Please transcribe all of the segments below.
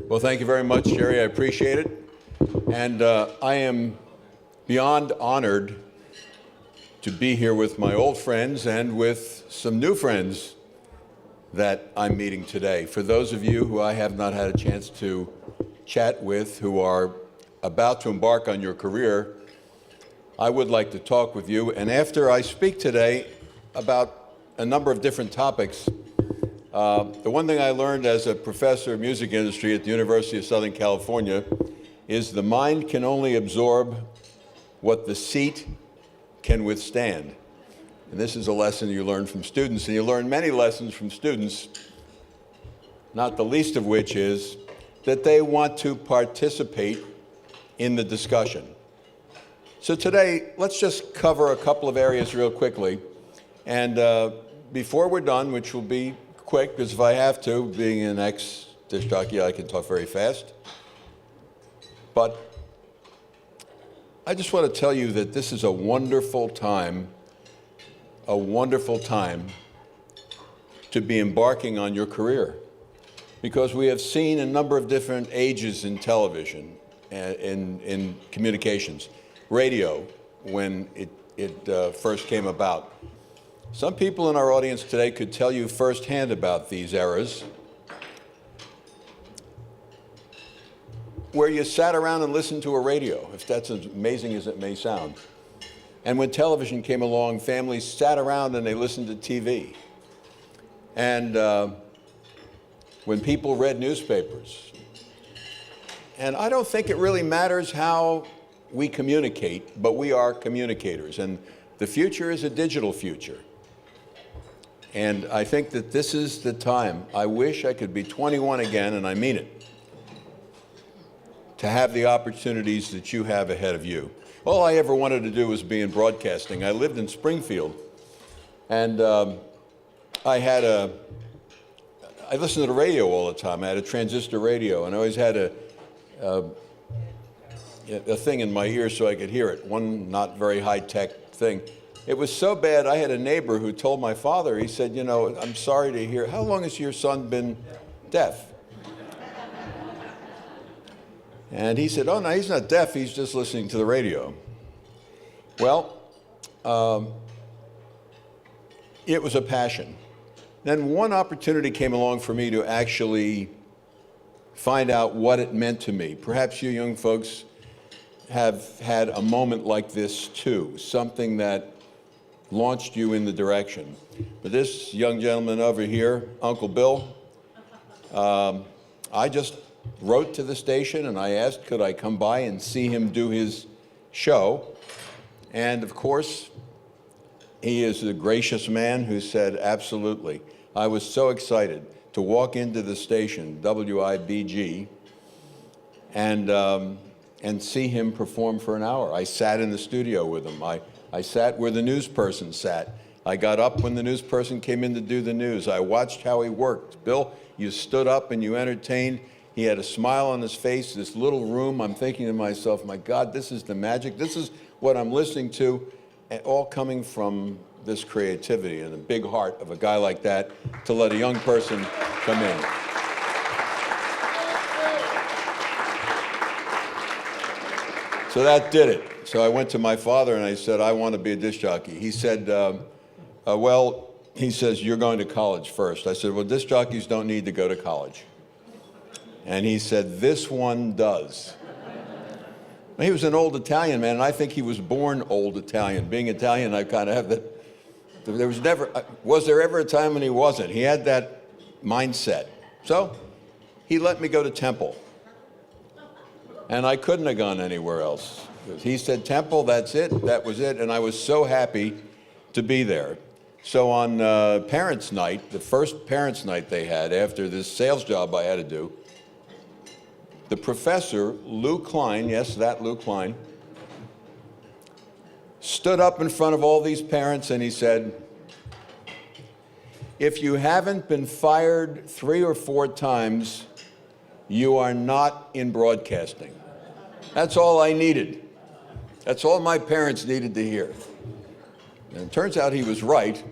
Well, thank you very much, Jerry. I appreciate it. And I am beyond honored to be here with my old friends and with some new friends that I'm meeting today. For those of you who I have not had a chance to chat with, who are about to embark on your career, I would like to talk with you. And after I speak today about a number of different topics, the one thing I learned as a professor of music industry at the University of Southern California is the mind can only absorb what the seat can withstand. And this is a lesson you learn from students, and you learn many lessons from students, not the least of which is that they want to participate in the discussion. So today, let's just cover a couple of areas real quickly. And before we're done, which will be quick, because if I have to, being an ex-disc jockey, I can talk very fast. But I just want to tell you that this is a wonderful time to be embarking on your career, because we have seen a number of different ages in television and in communications. Radio, when it first came about. Some people in our audience today could tell you firsthand about these eras where you sat around and listened to a radio, if that's as amazing as it may sound. And when television came along, families sat around and they listened to TV. And when people read newspapers. And I don't think it really matters how we communicate, but we are communicators. And the future is a digital future. And I think that this is the time. I wish I could be 21 again, and I mean it, to have the opportunities that you have ahead of you. All I ever wanted to do was be in broadcasting. I lived in Springfield, and I listened to the radio all the time. I had a transistor radio, and I always had a thing in my ear so I could hear it, one not very high-tech thing. It was so bad, I had a neighbor who told my father, he said, you know, I'm sorry to hear, how long has your son been deaf? And he said, oh, no, he's not deaf, he's just listening to the radio. Well, it was a passion. Then one opportunity came along for me to actually find out what it meant to me. Perhaps you young folks have had a moment like this too, something that launched you in the direction. But this young gentleman over here, Uncle Bill, I just wrote to the station and I asked could I come by and see him do his show. And of course, he is a gracious man who said absolutely. I was so excited to walk into the station, WIBG, and see him perform for an hour. I sat in the studio with him. I sat where the news person sat. I got up when the news person came in to do the news. I watched how he worked. Bill, you stood up and you entertained. He had a smile on his face, this little room. I'm thinking to myself, my God, this is the magic. This is what I'm listening to, and all coming from this creativity and the big heart of a guy like that to let a young person come in. So that did it. So I went to my father and I said, I want to be a disc jockey. He said, well, he says, you're going to college first. I said, well, disc jockeys don't need to go to college. And he said, this one does. He was an old Italian man, and I think he was born old Italian. Being Italian, I kind of have that. Was there ever a time when he wasn't? He had that mindset. So he let me go to Temple. And I couldn't have gone anywhere else. He said, Temple, that's it, that was it. And I was so happy to be there. So on Parents' Night, the first Parents' Night they had after this sales job I had to do, the professor, Lou Klein, yes, that Lou Klein, stood up in front of all these parents and he said, if you haven't been fired 3 or 4 times, you are not in broadcasting. That's all I needed. That's all my parents needed to hear. And it turns out he was right.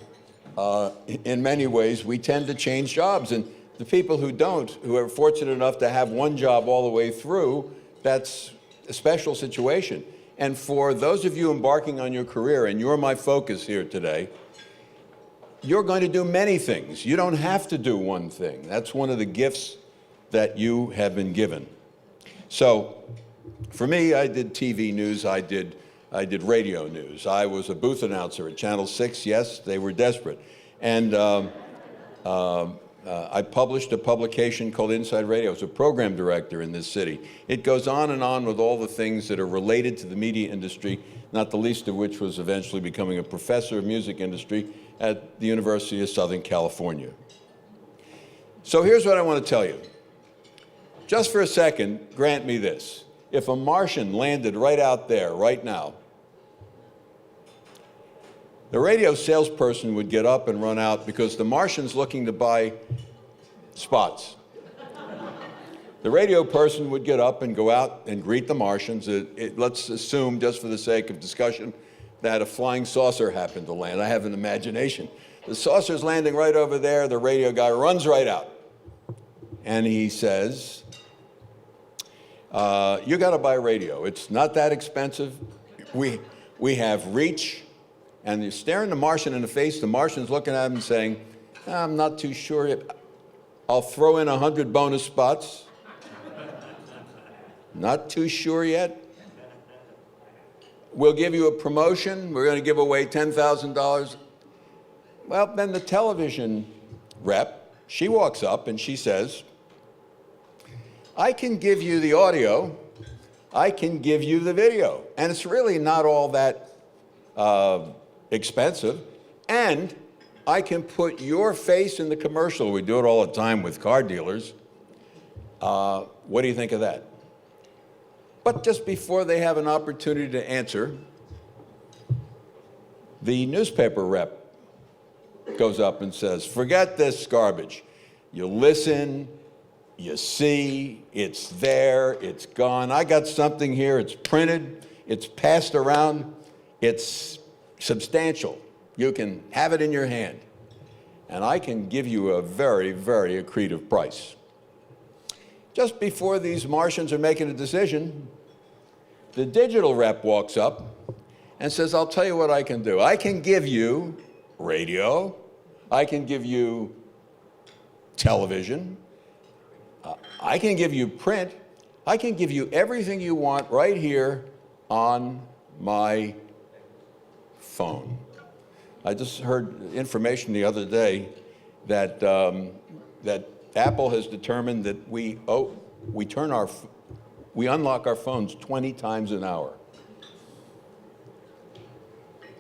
In many ways, we tend to change jobs. And the people who don't, who are fortunate enough to have one job all the way through, that's a special situation. And for those of you embarking on your career, and you're my focus here today, you're going to do many things. You don't have to do one thing. That's one of the gifts that you have been given. So, for me, I did TV news, I did radio news. I was a booth announcer at Channel 6. Yes, they were desperate. And I published a publication called Inside Radio. I was a program director in this city. It goes on and on with all the things that are related to the media industry, not the least of which was eventually becoming a professor of music industry at the University of Southern California. So here's what I want to tell you. Just for a second, grant me this. If a Martian landed right out there, right now, the radio salesperson would get up and run out because the Martian's looking to buy spots. The radio person would get up and go out and greet the Martians. Let's assume, just for the sake of discussion, that a flying saucer happened to land. I have an imagination. The saucer's landing right over there. The radio guy runs right out. And he says, you got to buy radio. It's not that expensive. We have reach. And you're staring the Martian in the face. The Martian's looking at him and saying, I'm not too sure. I'll throw in 100 bonus spots. Not too sure yet. We'll give you a promotion. We're going to give away $10,000. Well, then the television rep, she walks up and she says, I can give you the audio. I can give you the video. And it's really not all that expensive, and I can put your face in the commercial. We do it all the time with car dealers. What do you think of that? But just before they have an opportunity to answer, the newspaper rep goes up and says, forget this garbage. You listen, you see, it's there, it's gone. I got something here, it's printed, it's passed around, it's substantial. You can have it in your hand. And I can give you a very, very accretive price. Just before these Martians are making a decision, the digital rep walks up and says, I'll tell you what I can do. I can give you radio. I can give you television. I can give you print. I can give you everything you want right here on my phone. I just heard information the other day that that Apple has determined that we unlock our phones 20 times an hour.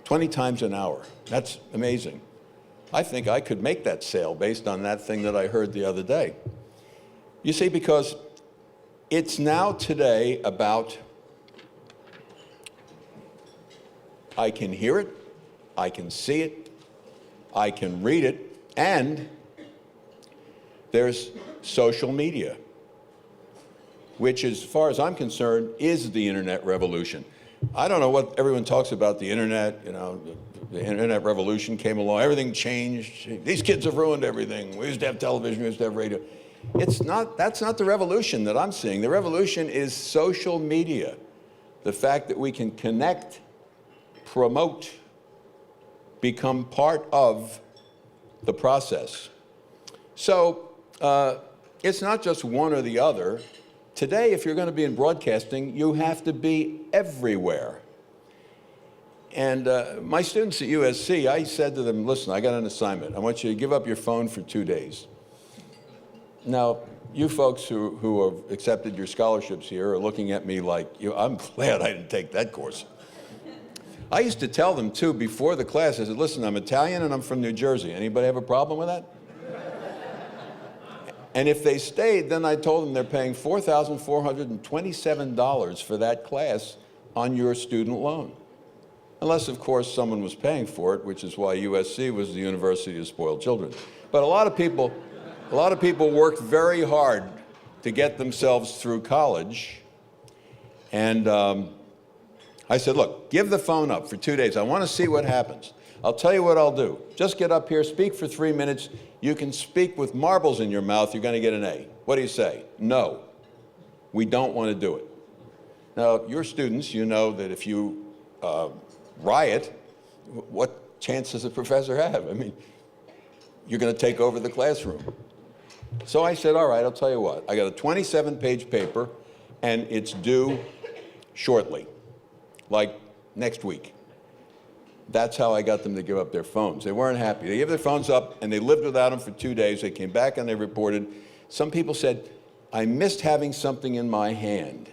20 times an hour. That's amazing. I think I could make that sale based on that thing that I heard the other day. You see, because it's now today about I can hear it, I can see it, I can read it, and there's social media, which, as far as I'm concerned, is the internet revolution. I don't know what everyone talks about the internet, you know, the internet revolution came along, everything changed, these kids have ruined everything, we used to have television, we used to have radio. That's not the revolution that I'm seeing. The revolution is social media. The fact that we can connect, promote, become part of the process. So it's not just one or the other. Today, if you're going to be in broadcasting, you have to be everywhere. And my students at USC, I said to them, listen, I got an assignment. I want you to give up your phone for 2 days. Now, you folks who have accepted your scholarships here are looking at me like, I'm glad I didn't take that course. I used to tell them, too, before the class, I said, listen, I'm Italian and I'm from New Jersey. Anybody have a problem with that? And if they stayed, then I told them they're paying $4,427 for that class on your student loan. Unless, of course, someone was paying for it, which is why USC was the University of Spoiled Children. But a lot of people worked very hard to get themselves through college. And I said, look, give the phone up for 2 days. I want to see what happens. I'll tell you what I'll do. Just get up here, speak for 3 minutes. You can speak with marbles in your mouth. You're going to get an A. What do you say? No. We don't want to do it. Now, your students, you know that if you riot, what chance does a professor have? I mean, you're going to take over the classroom. So I said, all right, I'll tell you what. I got a 27-page paper, and it's due shortly, like next week. That's how I got them to give up their phones. They weren't happy. They gave their phones up, and they lived without them for 2 days. They came back, and they reported. Some people said, I missed having something in my hand.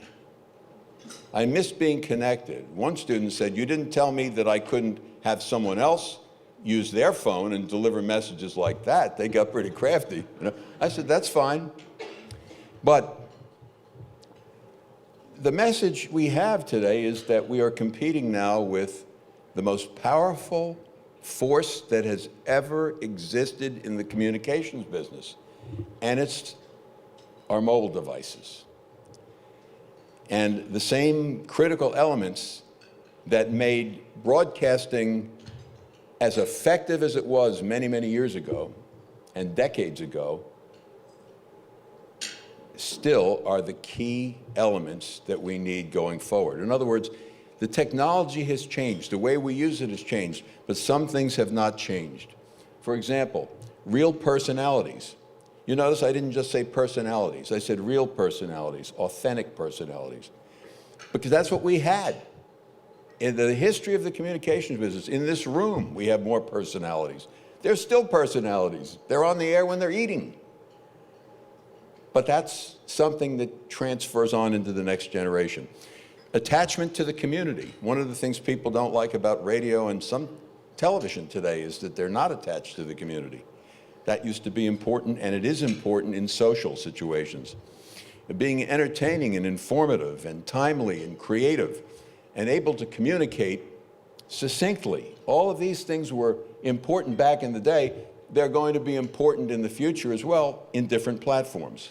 I missed being connected. One student said, you didn't tell me that I couldn't have someone else use their phone and deliver messages like that. They got pretty crafty. I said, that's fine. But the message we have today is that we are competing now with the most powerful force that has ever existed in the communications business, and it's our mobile devices. And the same critical elements that made broadcasting as effective as it was many, many years ago and decades ago still are the key elements that we need going forward. In other words, the technology has changed, the way we use it has changed, but some things have not changed. For example, real personalities. You notice I didn't just say personalities, I said real personalities, authentic personalities, because that's what we had. In the history of the communications business, in this room, we have more personalities. There's still personalities. They're on the air when they're eating. But that's something that transfers on into the next generation. Attachment to the community. One of the things people don't like about radio and some television today is that they're not attached to the community. That used to be important, and it is important in social situations. Being entertaining and informative and timely and creative and able to communicate succinctly. All of these things were important back in the day. They're going to be important in the future as well in different platforms.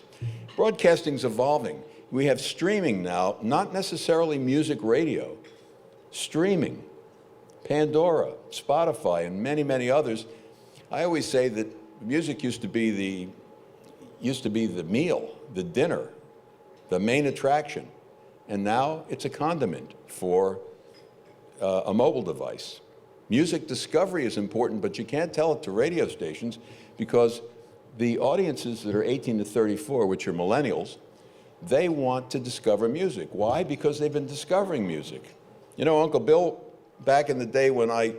Broadcasting's evolving. We have streaming now, not necessarily music radio, streaming, Pandora, Spotify, and many, many others. I always say that music used to be the meal, the dinner, the main attraction. And now it's a condiment for a mobile device. Music discovery is important, but you can't tell it to radio stations because the audiences that are 18 to 34, which are millennials, they want to discover music. Why? Because they've been discovering music. You know, Uncle Bill, back in the day when I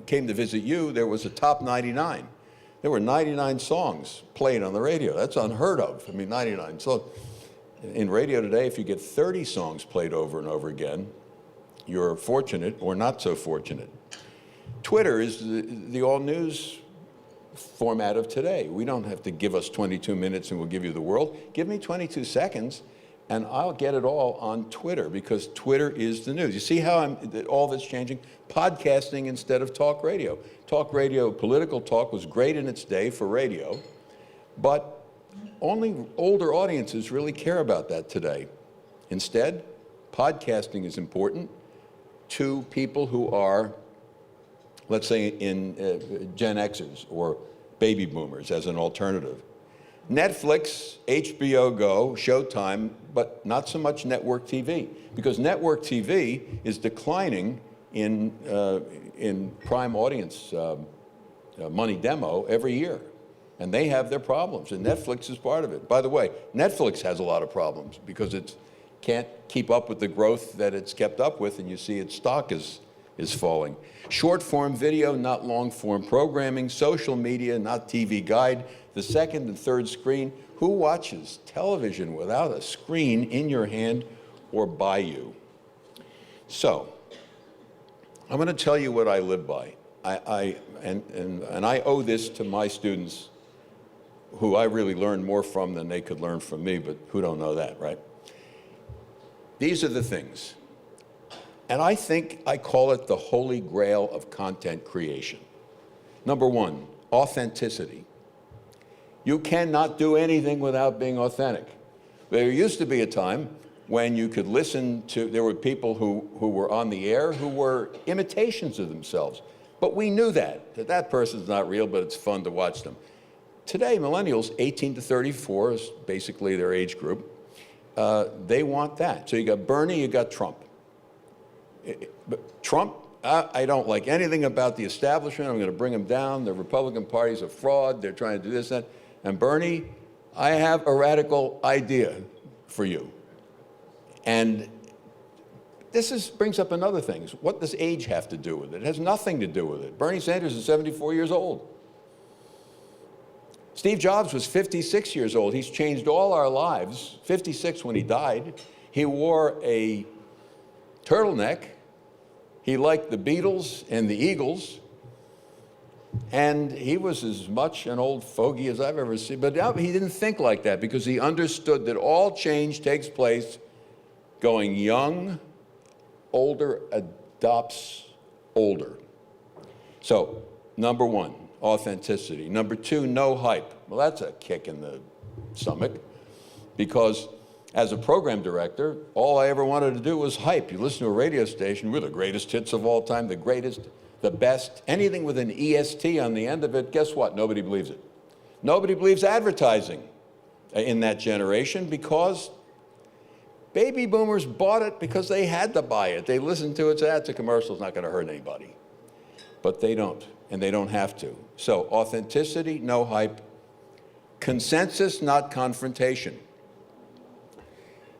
came to visit you, there was a top 99. There were 99 songs played on the radio. That's unheard of. I mean, 99 songs. In radio today, if you get 30 songs played over and over again, you're fortunate or not so fortunate. Twitter is the all-news format of today. We don't have to give us 22 minutes and we'll give you the world. Give me 22 seconds and I'll get it all on Twitter because Twitter is the news. You see how all that's changing? Podcasting instead of talk radio. Talk radio, political talk was great in its day for radio, but only older audiences really care about that today. Instead, podcasting is important to people who are, let's say, in Gen Xers or baby boomers as an alternative. Netflix, HBO Go, Showtime, but not so much network TV, because network TV is declining in prime audience money demo every year. And they have their problems, and Netflix is part of it. By the way, Netflix has a lot of problems because it can't keep up with the growth that it's kept up with, and you see its stock is falling. Short-form video, not long-form programming. Social media, not TV guide. The second and third screen. Who watches television without a screen in your hand or by you? So, I'm going to tell you what I live by. And I owe this to my students, who I really learned more from than they could learn from me, but who don't know that, right? These are the things. And I think I call it the holy grail of content creation. Number one, authenticity. You cannot do anything without being authentic. There used to be a time when you could listen to, there were people who were on the air who were imitations of themselves. But we knew that person's not real, but it's fun to watch them. Today, millennials, 18 to 34 is basically their age group. They want that. So you got Bernie, you got Trump. But Trump, I don't like anything about the establishment. I'm going to bring him down. The Republican Party's a fraud. They're trying to do this and that. And Bernie, I have a radical idea for you. And this brings up another thing. What does age have to do with it? It has nothing to do with it. Bernie Sanders is 74 years old. Steve Jobs was 56 years old. He's changed all our lives. 56 when he died. He wore a turtleneck. He liked the Beatles and the Eagles. And he was as much an old fogey as I've ever seen. But he didn't think like that because he understood that all change takes place going young, older adopts older. So, number one, authenticity. Number two, no hype. Well, that's a kick in the stomach because as a program director, all I ever wanted to do was hype. You listen to a radio station, we're the greatest hits of all time, the greatest, the best, anything with an EST on the end of it, guess what? Nobody believes it. Nobody believes advertising in that generation because baby boomers bought it because they had to buy it. They listened to it, said, that's a commercial, it's not going to hurt anybody. But they don't, and they don't have to. So authenticity, no hype. Consensus, not confrontation.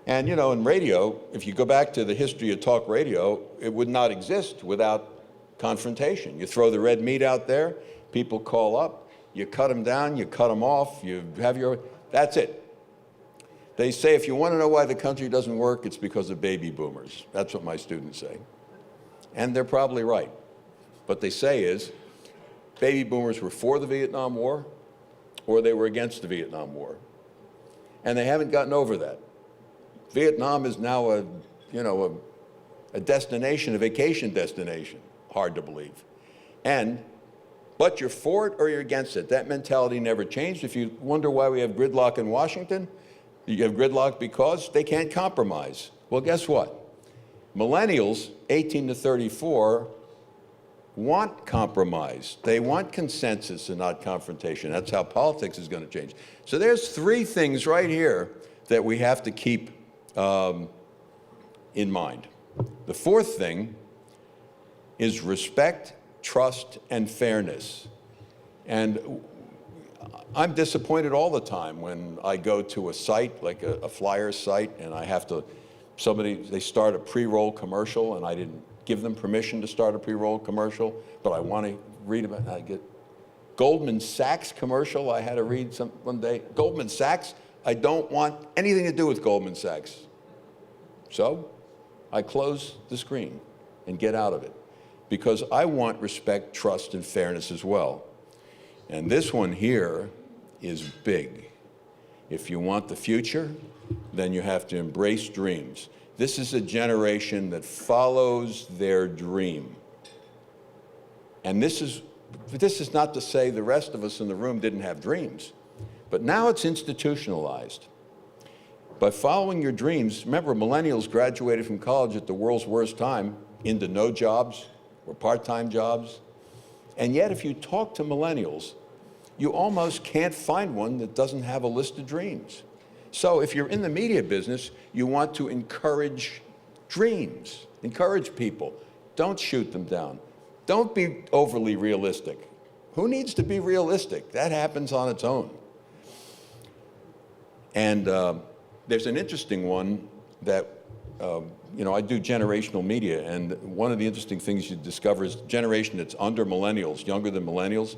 And you know, in radio, if you go back to the history of talk radio, it would not exist without confrontation. You throw the red meat out there, people call up, you cut them down, you cut them off, you have your, that's it. They say if you want to know why the country doesn't work, it's because of baby boomers. That's what my students say. And they're probably right. What they say is baby boomers were for the Vietnam War or they were against the Vietnam War. And they haven't gotten over that. Vietnam is now a destination, a vacation destination. Hard to believe. But you're for it or you're against it. That mentality never changed. If you wonder why we have gridlock in Washington, you have gridlock because they can't compromise. Well, guess what? Millennials, 18 to 34, want compromise. They want consensus and not confrontation. That's how politics is going to change. So there's three things right here that we have to keep in mind. The fourth thing is respect, trust, and fairness. And I'm disappointed all the time when I go to a site, like a flyer site, and I have to, they start a pre-roll commercial, and I didn't give them permission to start a pre-roll commercial, but I want to read about it. I get Goldman Sachs commercial I had to read one day. Goldman Sachs, I don't want anything to do with Goldman Sachs. So I close the screen and get out of it because I want respect, trust, and fairness as well. And this one here is big. If you want the future, then you have to embrace dreams. This is a generation that follows their dream. And this is not to say the rest of us in the room didn't have dreams, but now it's institutionalized. By following your dreams, remember millennials graduated from college at the world's worst time into no jobs or part-time jobs. And yet if you talk to millennials, you almost can't find one that doesn't have a list of dreams. So if you're in the media business, you want to encourage dreams, encourage people. Don't shoot them down. Don't be overly realistic. Who needs to be realistic? That happens on its own. And there's an interesting one that, I do generational media, and one of the interesting things you discover is generation that's under millennials, younger than millennials,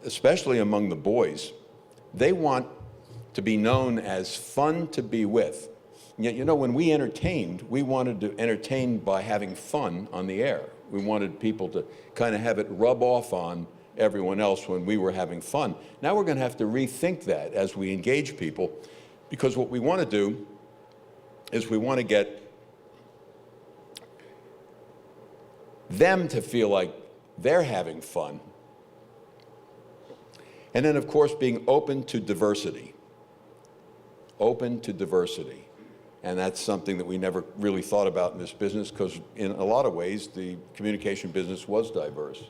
especially among the boys, they want to be known as fun to be with. And yet, when we entertained, we wanted to entertain by having fun on the air. We wanted people to kind of have it rub off on everyone else when we were having fun. Now we're going to have to rethink that as we engage people, because what we want to do is we want to get them to feel like they're having fun. And then, of course, being open to diversity. Open to diversity. And that's something that we never really thought about in this business, because in a lot of ways, the communication business was diverse.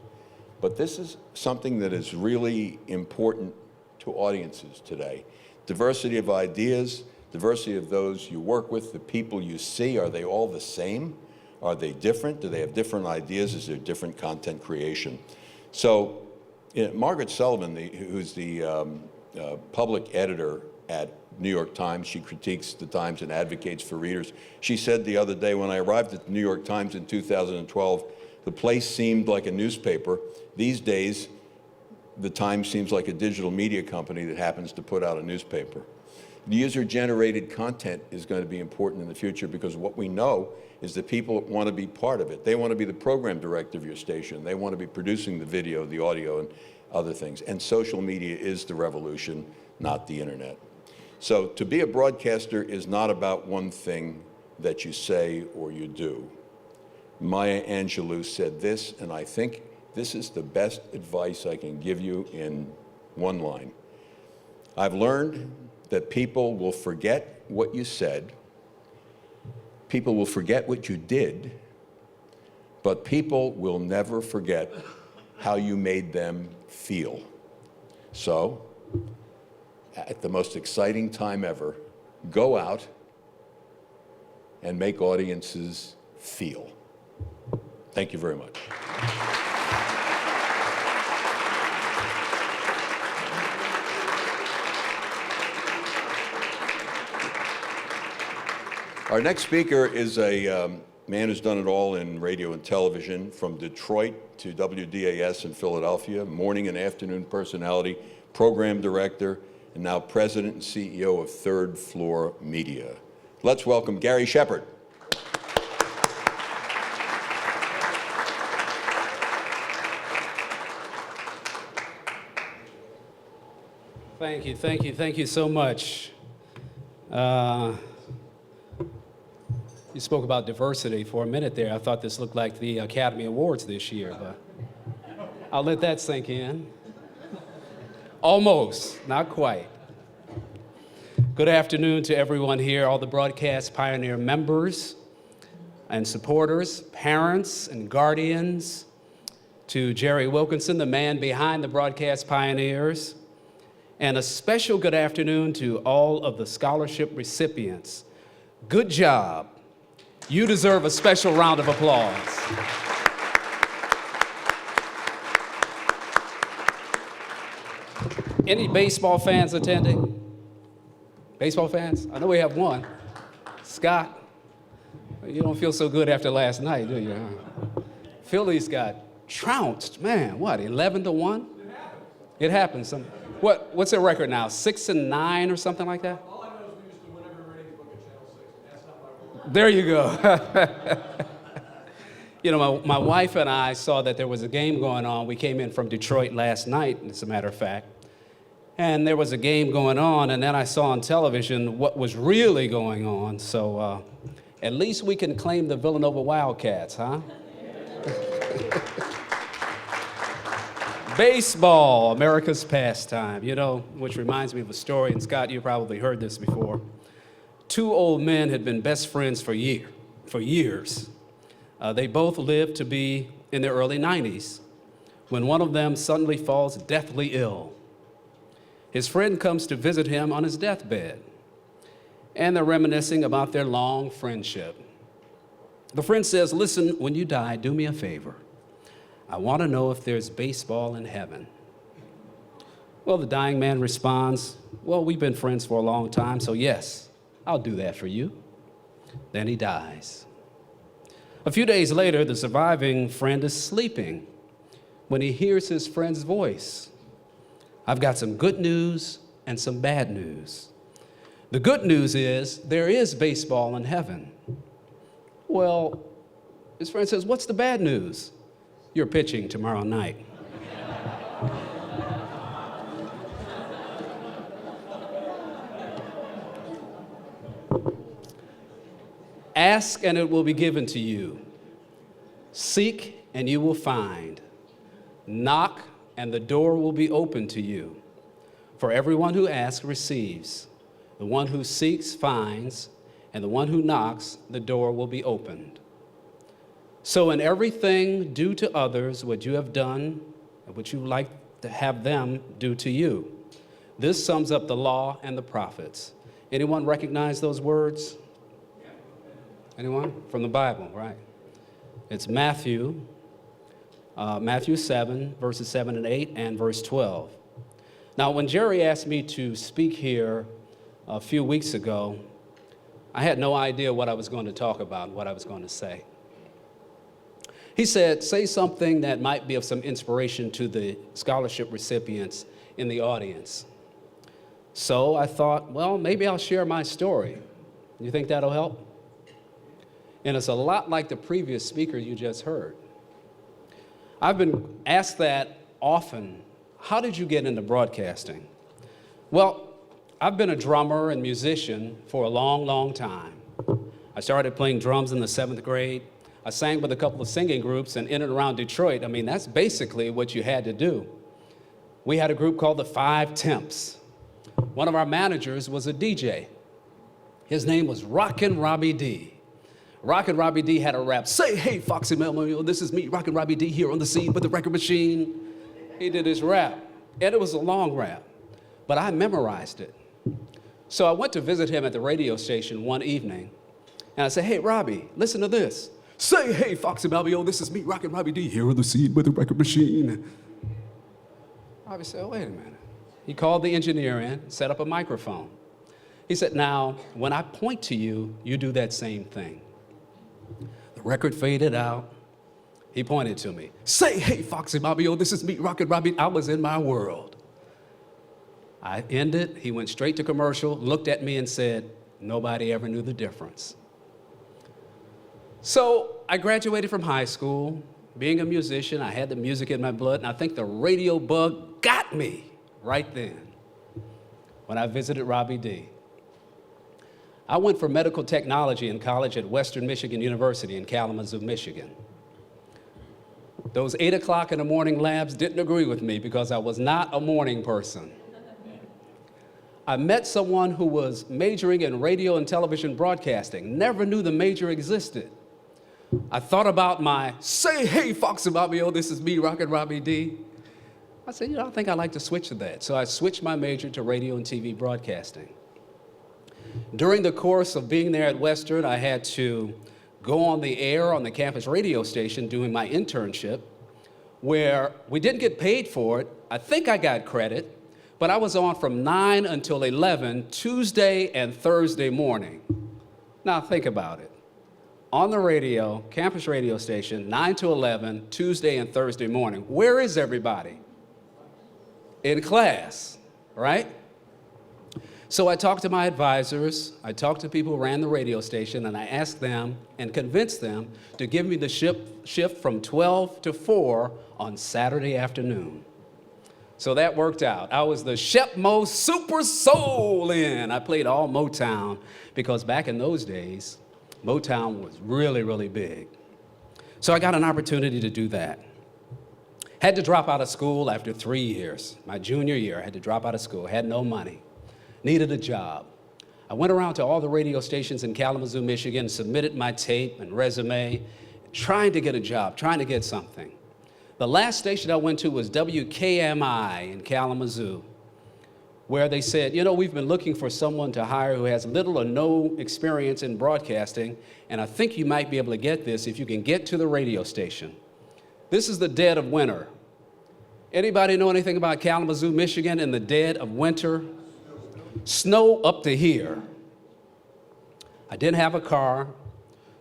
But this is something that is really important to audiences today. Diversity of ideas, diversity of those you work with, the people you see, are they all the same? Are they different? Do they have different ideas? Is there different content creation? So Margaret Sullivan, who's the public editor at New York Times, she critiques the Times and advocates for readers. She said the other day, when I arrived at the New York Times in 2012, the place seemed like a newspaper. These days, the Times seems like a digital media company that happens to put out a newspaper. The user-generated content is going to be important in the future, because what we know is that people want to be part of it. They want to be the program director of your station. They want to be producing the video, the audio, and other things. And social media is the revolution, not the internet. So to be a broadcaster is not about one thing that you say or you do. Maya Angelou said this, and I think this is the best advice I can give you in one line. I've learned that people will forget what you said, people will forget what you did, but people will never forget how you made them feel. So, at the most exciting time ever, go out and make audiences feel. Thank you very much. Our next speaker is a man who's done it all in radio and television, from Detroit to WDAS in Philadelphia, morning and afternoon personality, program director, and now president and CEO of Third Floor Media. Let's welcome Gary Shepard. Thank you so much. You spoke about diversity for a minute there. I thought this looked like the Academy Awards this year, but I'll let that sink in. Almost, not quite. Good afternoon to everyone here, all the Broadcast Pioneer members and supporters, parents and guardians, to Jerry Wilkinson, the man behind the Broadcast Pioneers, and a special good afternoon to all of the scholarship recipients. Good job. You deserve a special round of applause. Any baseball fans attending? Baseball fans? I know we have one. Scott, you don't feel so good after last night, do you? Phillies got trounced, man, what, 11-1? It happens. What's their record now, 6-9 or something like that? All I know is we used to win every ratings book at Channel 6, and that's not my word. There you go. You know, my wife and I saw that there was a game going on. We came in from Detroit last night, as a matter of fact. And there was a game going on, and then I saw on television what was really going on. So at least we can claim the Villanova Wildcats, huh? Baseball, America's pastime, you know, which reminds me of a story, and Scott, you probably heard this before. Two old men had been best friends for years. They both lived to be in their early 90s when one of them suddenly falls deathly ill. His friend comes to visit him on his deathbed, and they're reminiscing about their long friendship. The friend says, "Listen, when you die, do me a favor. I want to know if there's baseball in heaven." Well, the dying man responds, "Well, we've been friends for a long time, so yes, I'll do that for you." Then he dies. A few days later, the surviving friend is sleeping when he hears his friend's voice. "I've got some good news and some bad news. The good news is there is baseball in heaven." Well, his friend says, "What's the bad news?" "You're pitching tomorrow night." Ask and it will be given to you. Seek and you will find. Knock and the door will be open to you. For everyone who asks receives. The one who seeks finds, and the one who knocks, the door will be opened. So in everything, do to others what you have done and what you like to have them do to you. This sums up the law and the prophets. Anyone recognize those words? Anyone? From the Bible, right? It's Matthew 7, verses 7 and 8, and verse 12. Now, when Jerry asked me to speak here a few weeks ago, I had no idea what I was going to talk about, what I was going to say. He said, say something that might be of some inspiration to the scholarship recipients in the audience. So I thought, well, maybe I'll share my story. You think that'll help? And it's a lot like the previous speaker you just heard. I've been asked that often. How did you get into broadcasting? Well, I've been a drummer and musician for a long, long time. I started playing drums in the 7th grade. I sang with a couple of singing groups and in and around Detroit. I mean, that's basically what you had to do. We had a group called the 5 Temps. One of our managers was a DJ. His name was Rockin' Robbie D. Rockin' Robbie D had a rap, say, hey, Foxy Melmo, this is me, Rockin' Robbie D, here on the scene with the record machine. He did his rap, and it was a long rap, but I memorized it. So I went to visit him at the radio station one evening, and I said, hey, Robbie, listen to this. Say, hey, Foxy Melmo, this is me, Rockin' Robbie D, here on the scene with the record machine. Robbie said, oh, wait a minute. He called the engineer in, set up a microphone. He said, now, when I point to you, you do that same thing. The record faded out. He pointed to me. Say, hey, Foxy Bobby, this is me, Rockin' Robbie. I was in my world. I ended. He went straight to commercial, looked at me and said, nobody ever knew the difference. So I graduated from high school. Being a musician, I had the music in my blood, and I think the radio bug got me right then when I visited Robbie D. I went for medical technology in college at Western Michigan University in Kalamazoo, Michigan. Those 8 o'clock in the morning labs didn't agree with me because I was not a morning person. I met someone who was majoring in radio and television broadcasting, never knew the major existed. I thought about my, say, hey, Foxy Bobby, this is me, Rockin' Robbie D. I said, I think I'd like to switch to that. So I switched my major to radio and TV broadcasting. During the course of being there at Western, I had to go on the air on the campus radio station doing my internship, where we didn't get paid for it. I think I got credit, but I was on from 9 until 11, Tuesday and Thursday morning. Now think about it. On the radio, campus radio station, 9 to 11, Tuesday and Thursday morning. Where is everybody? In class, right? So I talked to my advisors, I talked to people who ran the radio station, and I asked them and convinced them to give me the shift from 12 to 4 on Saturday afternoon. So that worked out. I was the Shep Mo Super Soul-In. I played all Motown because back in those days, Motown was really, really big. So I got an opportunity to do that. Had to drop out of school after 3 years. My junior year, I had to drop out of school, had no money. Needed a job. I went around to all the radio stations in Kalamazoo, Michigan, submitted my tape and resume, trying to get a job, trying to get something. The last station I went to was WKMI in Kalamazoo, where they said, we've been looking for someone to hire who has little or no experience in broadcasting, and I think you might be able to get this if you can get to the radio station. This is the dead of winter. Anybody know anything about Kalamazoo, Michigan in the dead of winter? Snow up to here. I didn't have a car,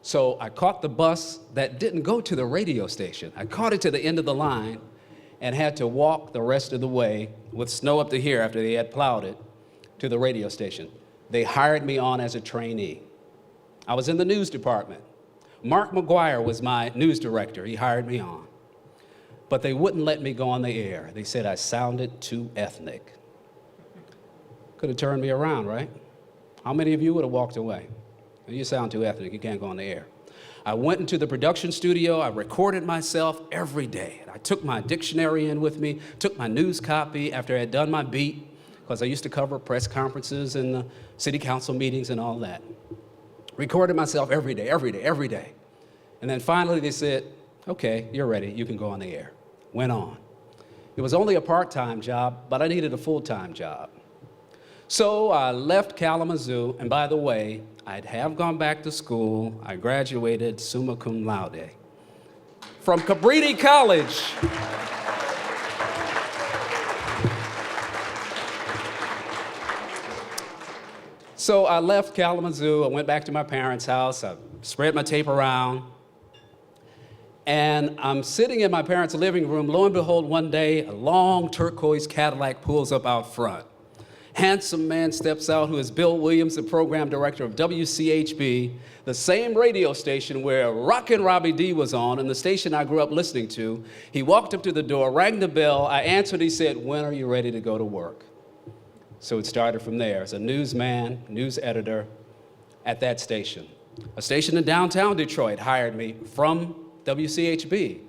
so I caught the bus that didn't go to the radio station. I caught it to the end of the line and had to walk the rest of the way with snow up to here after they had plowed it to the radio station. They hired me on as a trainee. I was in the news department. Mark McGuire was my news director. He hired me on. But they wouldn't let me go on the air. They said I sounded too ethnic. Could have turned me around, right? How many of you would have walked away? You sound too ethnic, you can't go on the air. I went into the production studio, I recorded myself every day. I took my dictionary in with me, took my news copy after I had done my beat, because I used to cover press conferences and city council meetings and all that. Recorded myself every day, every day, every day. And then finally they said, okay, you're ready, you can go on the air. Went on. It was only a part-time job, but I needed a full-time job. So I left Kalamazoo, and by the way, I'd have gone back to school. I graduated summa cum laude from Cabrini College. So I left Kalamazoo, I went back to my parents' house, I spread my tape around, and I'm sitting in my parents' living room. Lo and behold, one day, a long turquoise Cadillac pulls up out front. Handsome man steps out who is Bill Williams, the program director of WCHB, the same radio station where Rockin' Robbie D was on and the station I grew up listening to. He walked up to the door, rang the bell, I answered, he said, when are you ready to go to work? So it started from there as a newsman, news editor at that station. A station in downtown Detroit hired me from WCHB.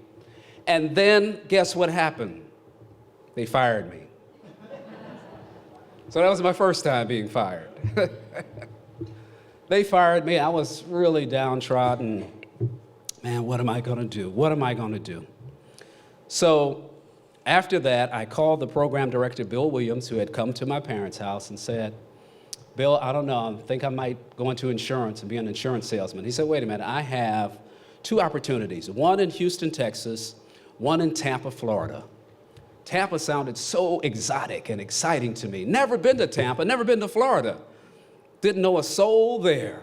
And then guess what happened? They fired me. So that was my first time being fired. They fired me. I was really downtrodden. Man, what am I going to do? What am I going to do? So after that, I called the program director, Bill Williams, who had come to my parents' house and said, Bill, I don't know, I think I might go into insurance and be an insurance salesman. He said, wait a minute, I have two opportunities, one in Houston, Texas, one in Tampa, Florida. Tampa sounded so exotic and exciting to me. Never been to Tampa, never been to Florida. Didn't know a soul there.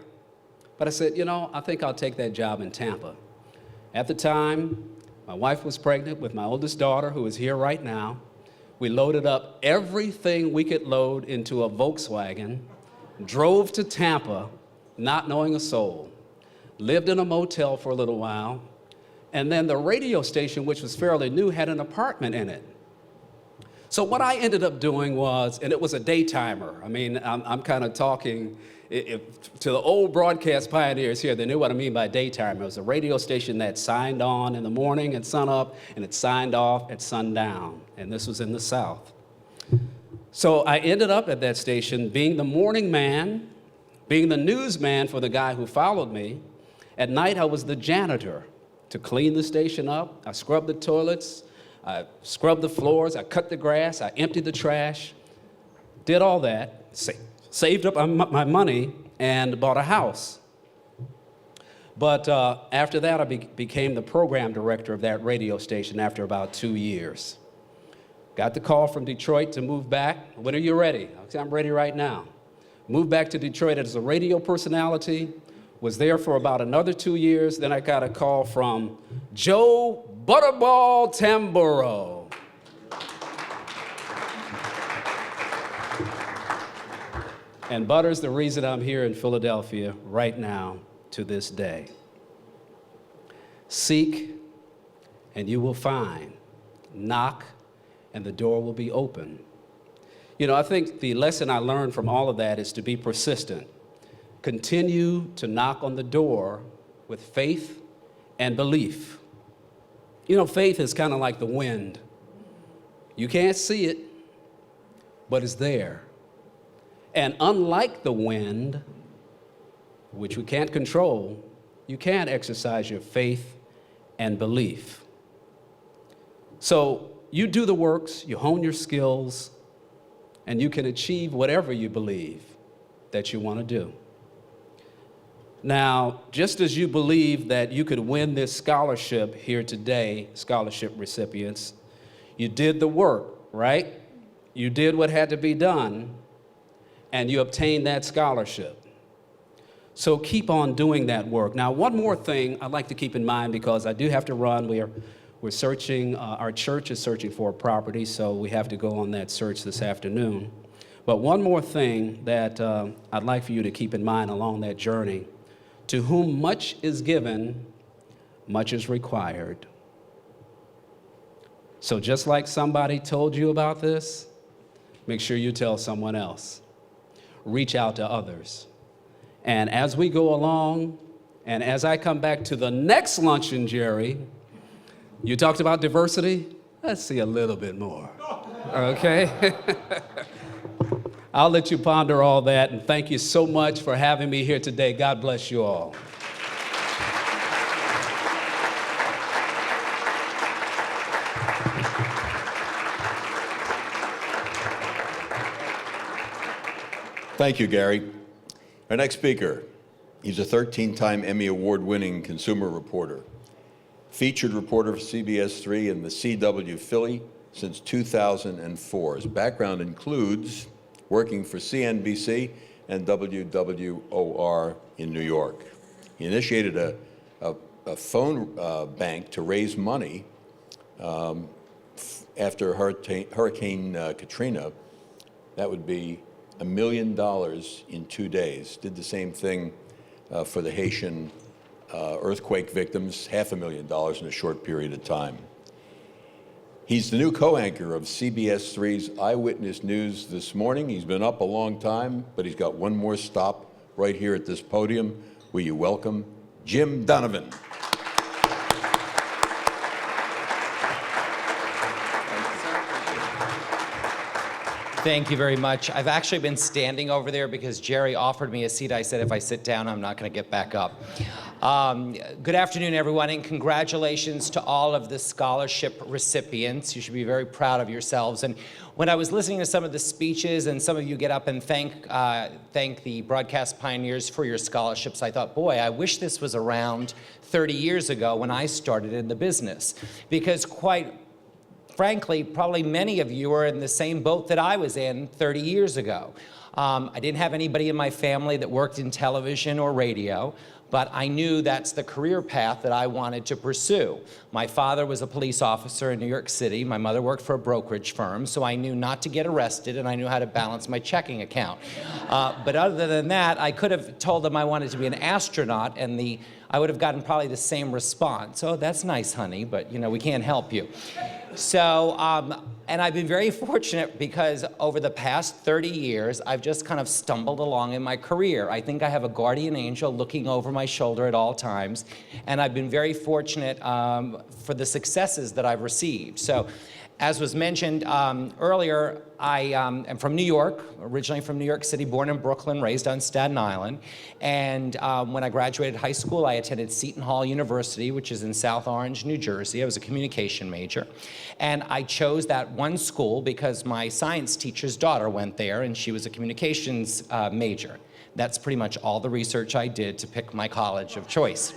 But I said, you know, I think I'll take that job in Tampa. At the time, my wife was pregnant with my oldest daughter, who is here right now. We loaded up everything we could load into a Volkswagen, drove to Tampa, not knowing a soul, lived in a motel for a little while, and then the radio station, which was fairly new, had an apartment in it. So what I ended up doing was, and it was a daytimer. I mean, I'm kind of talking to the old broadcast pioneers here. They knew what I mean by daytimer. It was a radio station that signed on in the morning at sunup, and it signed off at sundown. And this was in the South. So I ended up at that station being the morning man, being the newsman for the guy who followed me. At night, I was the janitor to clean the station up. I scrubbed the toilets. I scrubbed the floors, I cut the grass, I emptied the trash, did all that, saved up my money, and bought a house. But after that, I became the program director of that radio station after about 2 years. Got the call from Detroit to move back. When are you ready? I said, I'm ready right now. Moved back to Detroit as a radio personality, was there for about another 2 years. Then I got a call from Joe Butterball Tamburo. And Butter's the reason I'm here in Philadelphia right now to this day. Seek, and you will find. Knock, and the door will be open. You know, I think the lesson I learned from all of that is to be persistent. Continue to knock on the door with faith and belief. You know, faith is kind of like the wind. You can't see it, but it's there. And unlike the wind, which we can't control, you can exercise your faith and belief. So you do the works, you hone your skills, and you can achieve whatever you believe that you want to do. Now, just as you believe that you could win this scholarship here today, scholarship recipients, you did the work, right? You did what had to be done, and you obtained that scholarship. So keep on doing that work. Now, one more thing I'd like to keep in mind, because I do have to run. We're searching, our church is searching for a property, so we have to go on that search this afternoon. But one more thing that I'd like for you to keep in mind along that journey: to whom much is given, much is required. So just like somebody told you about this, make sure you tell someone else. Reach out to others. And as we go along, and as I come back to the next luncheon, Jerry, you talked about diversity. Let's see a little bit more, okay? I'll let you ponder all that, and thank you so much for having me here today. God bless you all. Thank you, Gary. Our next speaker, he's a 13-time Emmy Award-winning consumer reporter, featured reporter for CBS 3 and the CW Philly since 2004. His background includes working for CNBC and WWOR in New York. He initiated a phone bank to raise money after Hurricane Katrina. That would be $1 million in 2 days. Did the same thing for the Haitian earthquake victims, $500,000 in a short period of time. He's the new co-anchor of CBS 3's Eyewitness News this morning. He's been up a long time, but he's got one more stop right here at this podium. Will you welcome Jim Donovan? Thank you very much. I've actually been standing over there because Jerry offered me a seat. I said if I sit down, I'm not going to get back up. Good afternoon, everyone, and congratulations to all of the scholarship recipients. You should be very proud of yourselves. And when I was listening to some of the speeches and some of you get up and thank the broadcast pioneers for your scholarships, I thought, boy, I wish this was around 30 years ago when I started in the business. Because quite frankly, probably many of you are in the same boat that I was in 30 years ago. I didn't have anybody in my family that worked in television or radio, but I knew that's the career path that I wanted to pursue. My father was a police officer in New York City. My mother worked for a brokerage firm, so I knew not to get arrested, and I knew how to balance my checking account. But other than that, I could have told them I wanted to be an astronaut, and I would have gotten probably the same response. Oh, that's nice, honey, but we can't help you. So, and I've been very fortunate because over the past 30 years, I've just kind of stumbled along in my career. I think I have a guardian angel looking over my shoulder at all times, and I've been very fortunate for the successes that I've received. So, as was mentioned earlier, I am from New York, originally from New York City, born in Brooklyn, raised on Staten Island. And when I graduated high school, I attended Seton Hall University, which is in South Orange, New Jersey. I was a communication major. And I chose that one school because my science teacher's daughter went there, and she was a communications major. That's pretty much all the research I did to pick my college of choice.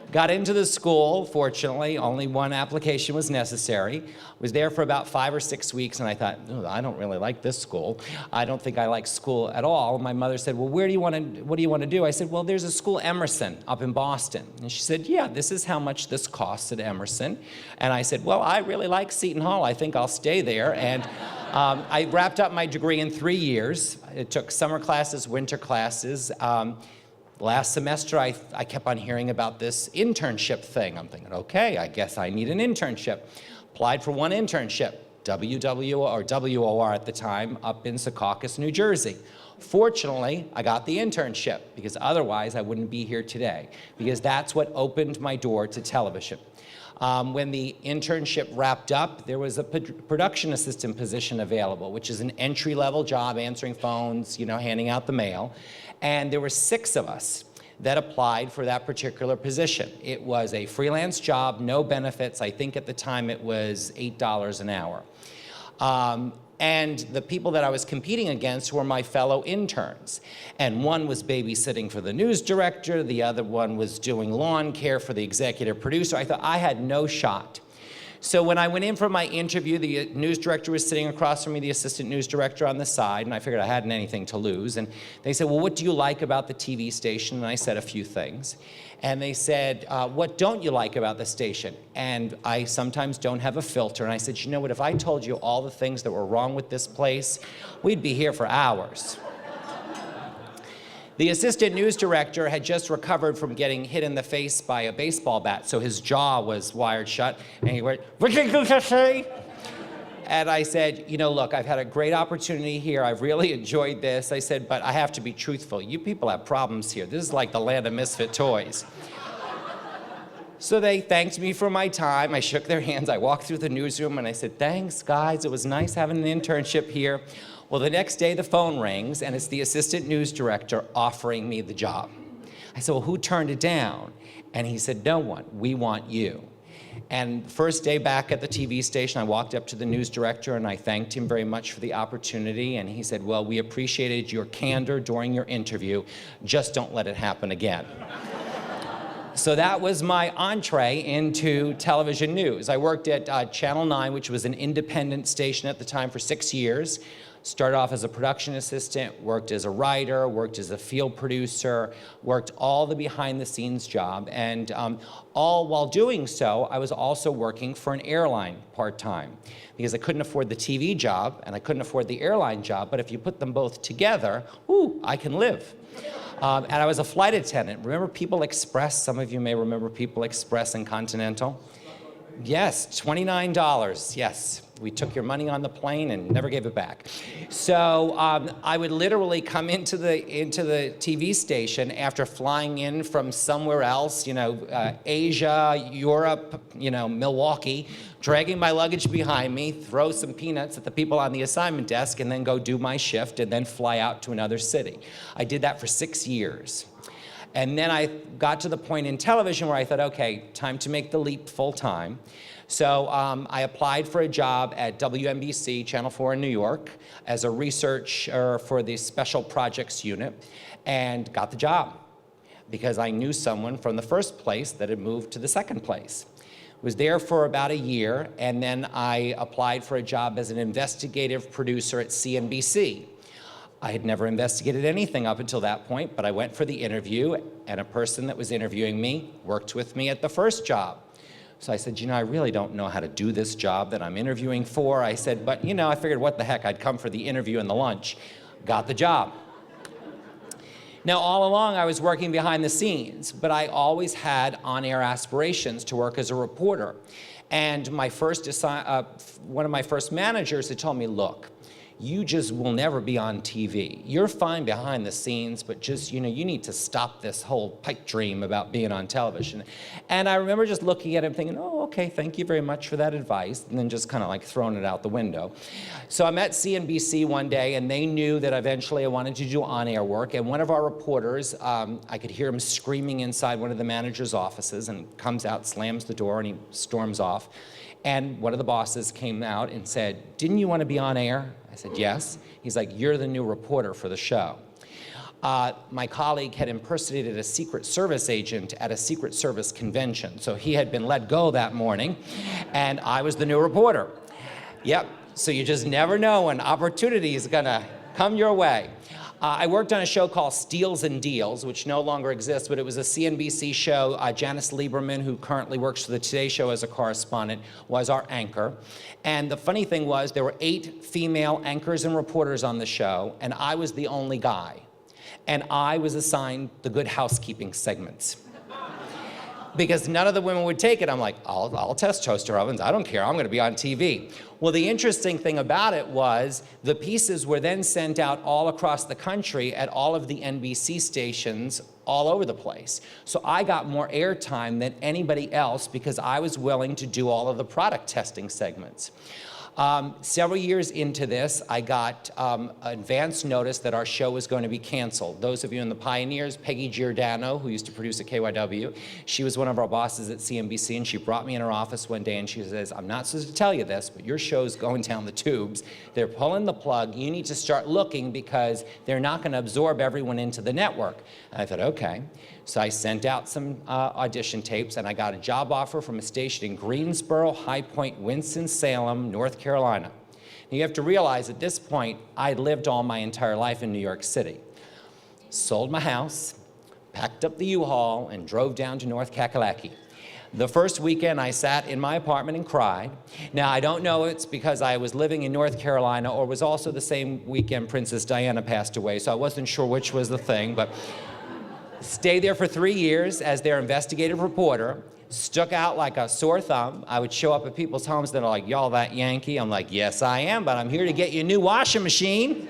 Got into the school, fortunately, only one application was necessary. Was there for about 5 or 6 weeks, and I thought, oh, I don't really like this school. I don't think I like school at all. My mother said, well, what do you want to do? I said, well, there's a school, Emerson, up in Boston. And she said, yeah, this is how much this costs at Emerson. And I said, well, I really like Seton Hall. I think I'll stay there. And I wrapped up my degree in 3 years. It took summer classes, winter classes. Last semester, I kept on hearing about this internship thing. I'm thinking, okay, I guess I need an internship. Applied for one internship, WOR at the time, up in Secaucus, New Jersey. Fortunately, I got the internship because otherwise I wouldn't be here today, because that's what opened my door to television. When the internship wrapped up, there was a production assistant position available, which is an entry-level job, answering phones, handing out the mail. And there were 6 of us that applied for that particular position. It was a freelance job, no benefits. I think at the time it was $8 an hour. And the people that I was competing against were my fellow interns. And one was babysitting for the news director, the other one was doing lawn care for the executive producer. I thought I had no shot. So when I went in for my interview, the news director was sitting across from me, the assistant news director on the side, and I figured I hadn't anything to lose. And they said, well, what do you like about the TV station? And I said a few things. And they said, what don't you like about the station? And I sometimes don't have a filter. And I said, you know what, if I told you all the things that were wrong with this place, we'd be here for hours. The assistant news director had just recovered from getting hit in the face by a baseball bat, so his jaw was wired shut, and he went, and I said, look, I've had a great opportunity here. I've really enjoyed this. I said, but I have to be truthful. You people have problems here. This is like the land of misfit toys. So they thanked me for my time. I shook their hands. I walked through the newsroom and I said, thanks, guys. It was nice having an internship here. Well, the next day the phone rings and it's the assistant news director offering me the job. I said, well, who turned it down? And he said, no one. We want you. And first day back at the TV station, I walked up to the news director and I thanked him very much for the opportunity. And he said, well, we appreciated your candor during your interview. Just don't let it happen again. So that was my entree into television news. I worked at Channel 9, which was an independent station at the time, for 6 years. Started off as a production assistant, worked as a writer, worked as a field producer, worked all the behind-the-scenes job, and all while doing so, I was also working for an airline part-time, because I couldn't afford the TV job and I couldn't afford the airline job, but if you put them both together, ooh, I can live. And I was a flight attendant. Remember People Express? Some of you may remember People Express and Continental. Yes, $29, yes. We took your money on the plane and never gave it back. So I would literally come into the TV station after flying in from somewhere else, Asia, Europe, Milwaukee, dragging my luggage behind me, throw some peanuts at the people on the assignment desk, and then go do my shift and then fly out to another city. I did that for 6 years. And then I got to the point in television where I thought, okay, time to make the leap full time. So I applied for a job at WNBC, Channel 4 in New York, as a researcher for the Special Projects Unit, and got the job because I knew someone from the first place that had moved to the second place. Was there for about a year, and then I applied for a job as an investigative producer at CNBC. I had never investigated anything up until that point, but I went for the interview, and a person that was interviewing me worked with me at the first job. So I said, I really don't know how to do this job that I'm interviewing for. I said, but I figured what the heck, I'd come for the interview and the lunch. Got the job. Now, all along, I was working behind the scenes, but I always had on-air aspirations to work as a reporter. And my one of my first managers had told me, look, you just will never be on TV. You're fine behind the scenes, but just, you need to stop this whole pipe dream about being on television. And I remember just looking at him thinking, oh, okay, thank you very much for that advice, and then just kind of like throwing it out the window. So I'm at CNBC one day, and they knew that eventually I wanted to do on-air work, and one of our reporters, I could hear him screaming inside one of the manager's offices, and comes out, slams the door, and he storms off. And one of the bosses came out and said, didn't you want to be on air? I said, yes. He's like, you're the new reporter for the show. My colleague had impersonated a Secret Service agent at a Secret Service convention. So he had been let go that morning, and I was the new reporter. Yep, so you just never know when opportunity is gonna come your way. I worked on a show called Steals and Deals, which no longer exists, but it was a CNBC show. Janice Lieberman, who currently works for the Today Show as a correspondent, was our anchor. And the funny thing was, there were 8 female anchors and reporters on the show, and I was the only guy. And I was assigned the Good Housekeeping segments. Because none of the women would take it. I'm like, I'll test toaster ovens. I don't care. I'm going to be on TV. Well, the interesting thing about it was the pieces were then sent out all across the country at all of the NBC stations all over the place. So I got more airtime than anybody else because I was willing to do all of the product testing segments. Several years into this, I got advance notice that our show was going to be canceled. Those of you in the pioneers, Peggy Giordano, who used to produce at KYW, she was one of our bosses at CNBC, and she brought me in her office one day and she says, I'm not supposed to tell you this, but your show's going down the tubes. They're pulling the plug. You need to start looking because they're not going to absorb everyone into the network. And I thought, okay. So I sent out some audition tapes, and I got a job offer from a station in Greensboro, High Point, Winston-Salem, North Carolina. Now you have to realize at this point, I'd lived all my entire life in New York City. Sold my house, packed up the U-Haul, and drove down to North Kakalaki. The first weekend, I sat in my apartment and cried. Now, I don't know if it's because I was living in North Carolina or was also the same weekend Princess Diana passed away, so I wasn't sure which was the thing, but stayed there for 3 years as their investigative reporter, stuck out like a sore thumb. I would show up at people's homes that are like, y'all that Yankee? I'm like, yes, I am, but I'm here to get you a new washing machine.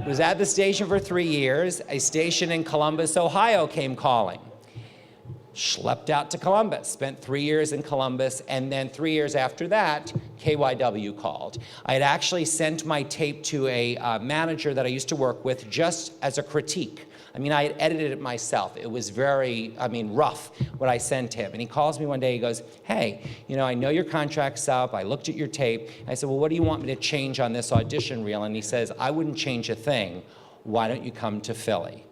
Was at the station for 3 years. A station in Columbus, Ohio came calling. schlepped out to Columbus, spent 3 years in Columbus, and then 3 years after that, KYW called. I had actually sent my tape to a manager that I used to work with just as a critique. I mean, I had edited it myself. It was very, rough what I sent him. And he calls me one day, he goes, hey, I know your contract's up, I looked at your tape. I said, well, what do you want me to change on this audition reel? And he says, I wouldn't change a thing. Why don't you come to Philly?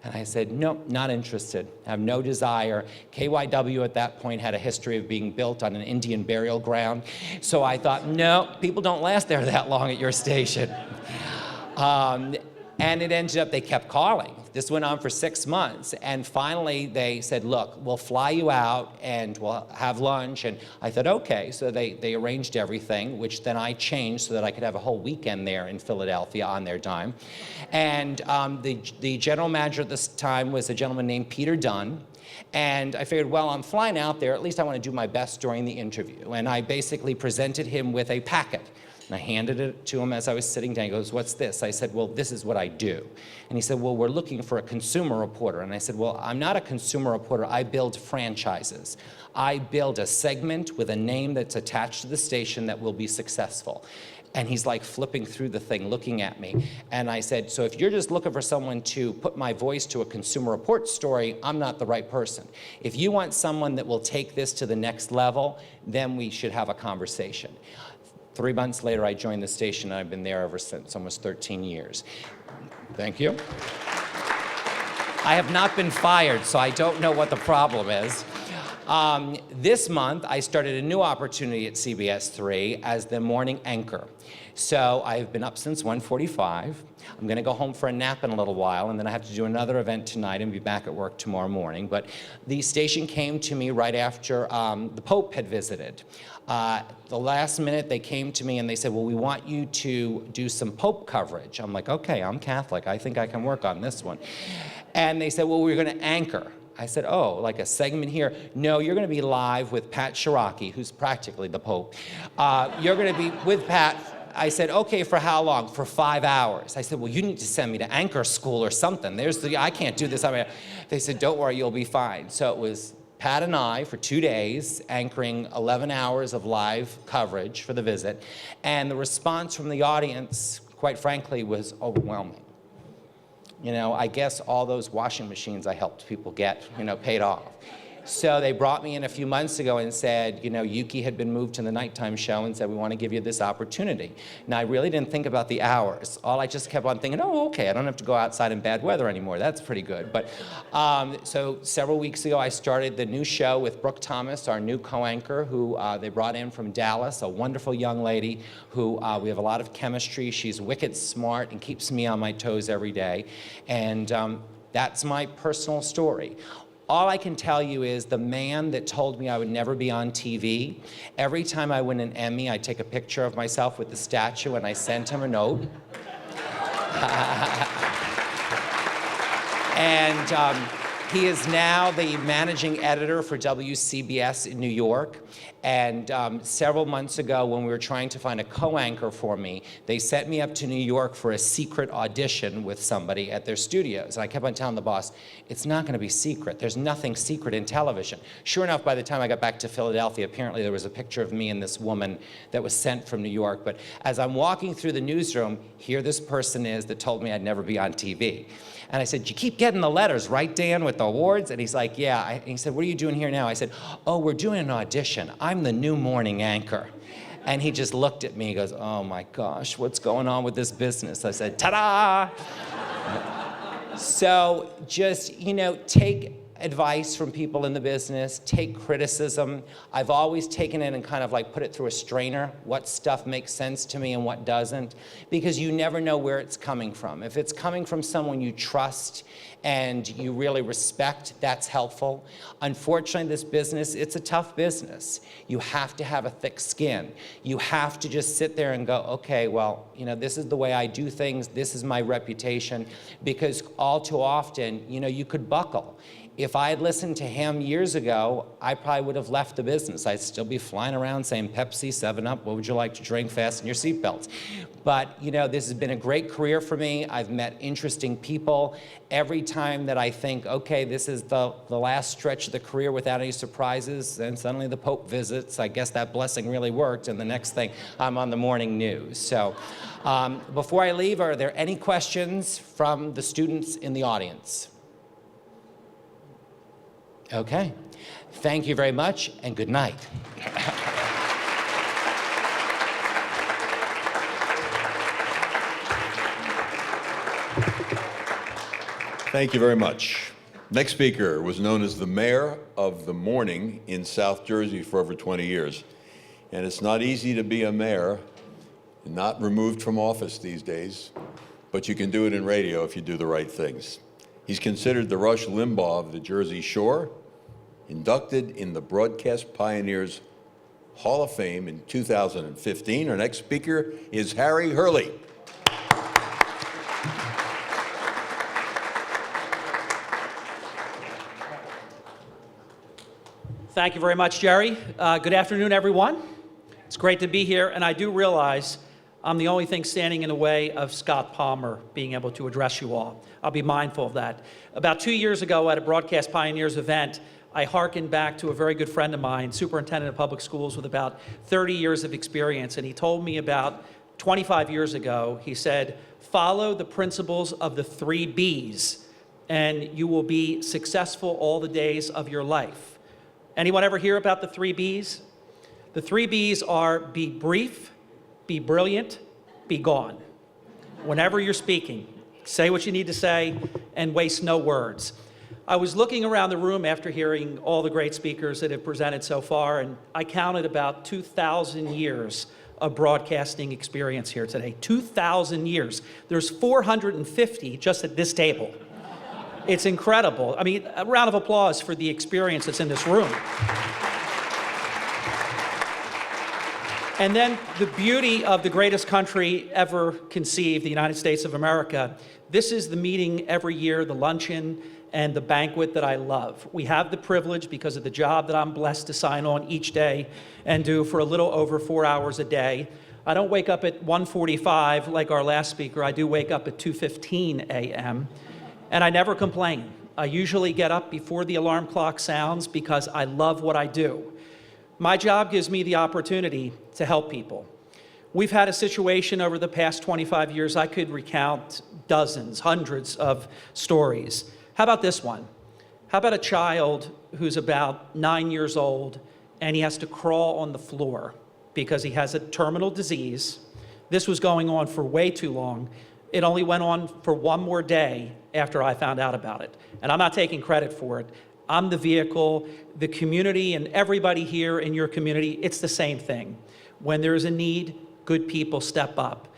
And I said, nope, not interested. I have no desire. KYW at that point had a history of being built on an Indian burial ground. So I thought, no, people don't last there that long at your station. And it ended up, they kept calling. This went on for 6 months. And finally, they said, look, we'll fly you out and we'll have lunch. And I thought, okay. So they arranged everything, which then I changed so that I could have a whole weekend there in Philadelphia on their dime. And the general manager at this time was a gentleman named Peter Dunn. And I figured, well, I'm flying out there. At least I want to do my best during the interview. And I basically presented him with a packet. And I handed it to him as I was sitting down. He goes, what's this? I said, well, this is what I do. And he said, well, we're looking for a consumer reporter. And I said, well, I'm not a consumer reporter. I build franchises. I build a segment with a name that's attached to the station that will be successful. And he's like flipping through the thing, looking at me. And I said, so if you're just looking for someone to put my voice to a Consumer Report story, I'm not the right person. If you want someone that will take this to the next level, then we should have a conversation. 3 months later, I joined the station, and I've been there ever since, almost 13 years. Thank you. I have not been fired, so I don't know what the problem is. This month, I started a new opportunity at CBS 3 as the morning anchor. So I've been up since 1:45. I'm going to go home for a nap in a little while, and then I have to do another event tonight and be back at work tomorrow morning. But the station came to me right after the Pope had visited. The last minute, they came to me and they said, well, we want you to do some Pope coverage. I'm like, okay, I'm Catholic. I think I can work on this one. And they said, well, we're going to anchor. I said, oh, like a segment here? No, you're going to be live with Pat Shiraki, who's practically the Pope. You're going to be with Pat. I said, okay, for how long? For 5 hours. I said, well, you need to send me to anchor school or something. I can't do this. They said, don't worry, you'll be fine. So it was Pat and I for 2 days, anchoring 11 hours of live coverage for the visit. And the response from the audience, quite frankly, was overwhelming. I guess all those washing machines I helped people get, paid off. So they brought me in a few months ago and said, Yuki had been moved to the nighttime show and said, we want to give you this opportunity. Now, I really didn't think about the hours. I just kept on thinking, oh, okay, I don't have to go outside in bad weather anymore. That's pretty good. But so several weeks ago, I started the new show with Brooke Thomas, our new co-anchor, who they brought in from Dallas, a wonderful young lady who we have a lot of chemistry. She's wicked smart and keeps me on my toes every day. And that's my personal story. All I can tell you is the man that told me I would never be on TV, every time I win an Emmy, I take a picture of myself with the statue and I sent him a note. And he is now the managing editor for WCBS in New York. And several months ago, when we were trying to find a co-anchor for me, they sent me up to New York for a secret audition with somebody at their studios. And I kept on telling the boss, it's not going to be secret. There's nothing secret in television. Sure enough, by the time I got back to Philadelphia, apparently there was a picture of me and this woman that was sent from New York. But as I'm walking through the newsroom, here this person is that told me I'd never be on TV. And I said, you keep getting the letters, right, Dan, with the awards? And he's like, yeah. And he said, what are you doing here now? I said, oh, we're doing an audition. I'm the new morning anchor. And he just looked at me. He goes, oh, my gosh, what's going on with this business? I said, ta-da! So just, take advice from people in the business, take criticism. I've always taken it and kind of like put it through a strainer, what stuff makes sense to me and what doesn't, because you never know where it's coming from. If it's coming from someone you trust and you really respect, that's helpful. Unfortunately, this business, it's a tough business. You have to have a thick skin. You have to just sit there and go, okay, well, this is the way I do things, this is my reputation, because all too often, you could buckle. If I had listened to him years ago, I probably would have left the business. I'd still be flying around saying Pepsi, 7-Up, what would you like to drink? Fasten your seatbelts. But, you know, this has been a great career for me. I've met interesting people. Every time that I think, okay, this is the last stretch of the career without any surprises, then suddenly the Pope visits. I guess that blessing really worked, and the next thing, I'm on the morning news. So before I leave, are there any questions from the students in the audience? Okay. Thank you very much, and good night. Thank you very much. Next speaker was known as the mayor of the morning in South Jersey for over 20 years. And it's not easy to be a mayor, not removed from office these days, but you can do it in radio if you do the right things. He's considered the Rush Limbaugh of the Jersey Shore, inducted in the Broadcast Pioneers Hall of Fame in 2015. Our next speaker is Harry Hurley. Thank you very much, Jerry. Good afternoon, everyone. It's great to be here, and I do realize I'm the only thing standing in the way of Scott Palmer being able to address you all. I'll be mindful of that. About 2 years ago at a Broadcast Pioneers event, I hearkened back to a very good friend of mine, superintendent of public schools with about 30 years of experience, and he told me about 25 years ago, he said, follow the principles of the 3 B's, and you will be successful all the days of your life. Anyone ever hear about the 3 B's? The 3 B's are be brief, be brilliant, be gone. Whenever you're speaking, say what you need to say and waste no words. I was looking around the room after hearing all the great speakers that have presented so far, and I counted about 2,000 years of broadcasting experience here today. 2,000 years. There's 450 just at this table. It's incredible. I mean, a round of applause for the experience that's in this room. And then the beauty of the greatest country ever conceived, the United States of America. This is the meeting every year, the luncheon and the banquet that I love. We have the privilege, because of the job that I'm blessed to sign on each day and do for a little over 4 hours a day. I don't wake up at 1:45 like our last speaker. I do wake up at 2:15 a.m. And I never complain. I usually get up before the alarm clock sounds because I love what I do. My job gives me the opportunity to help people. We've had a situation over the past 25 years, I could recount dozens, hundreds of stories. How about this one? How about a child who's about 9 years old and he has to crawl on the floor because he has a terminal disease? This was going on for way too long. It only went on for one more day after I found out about it. And I'm not taking credit for it. I'm the vehicle, the community, and everybody here in your community, it's the same thing. When there is a need, good people step up.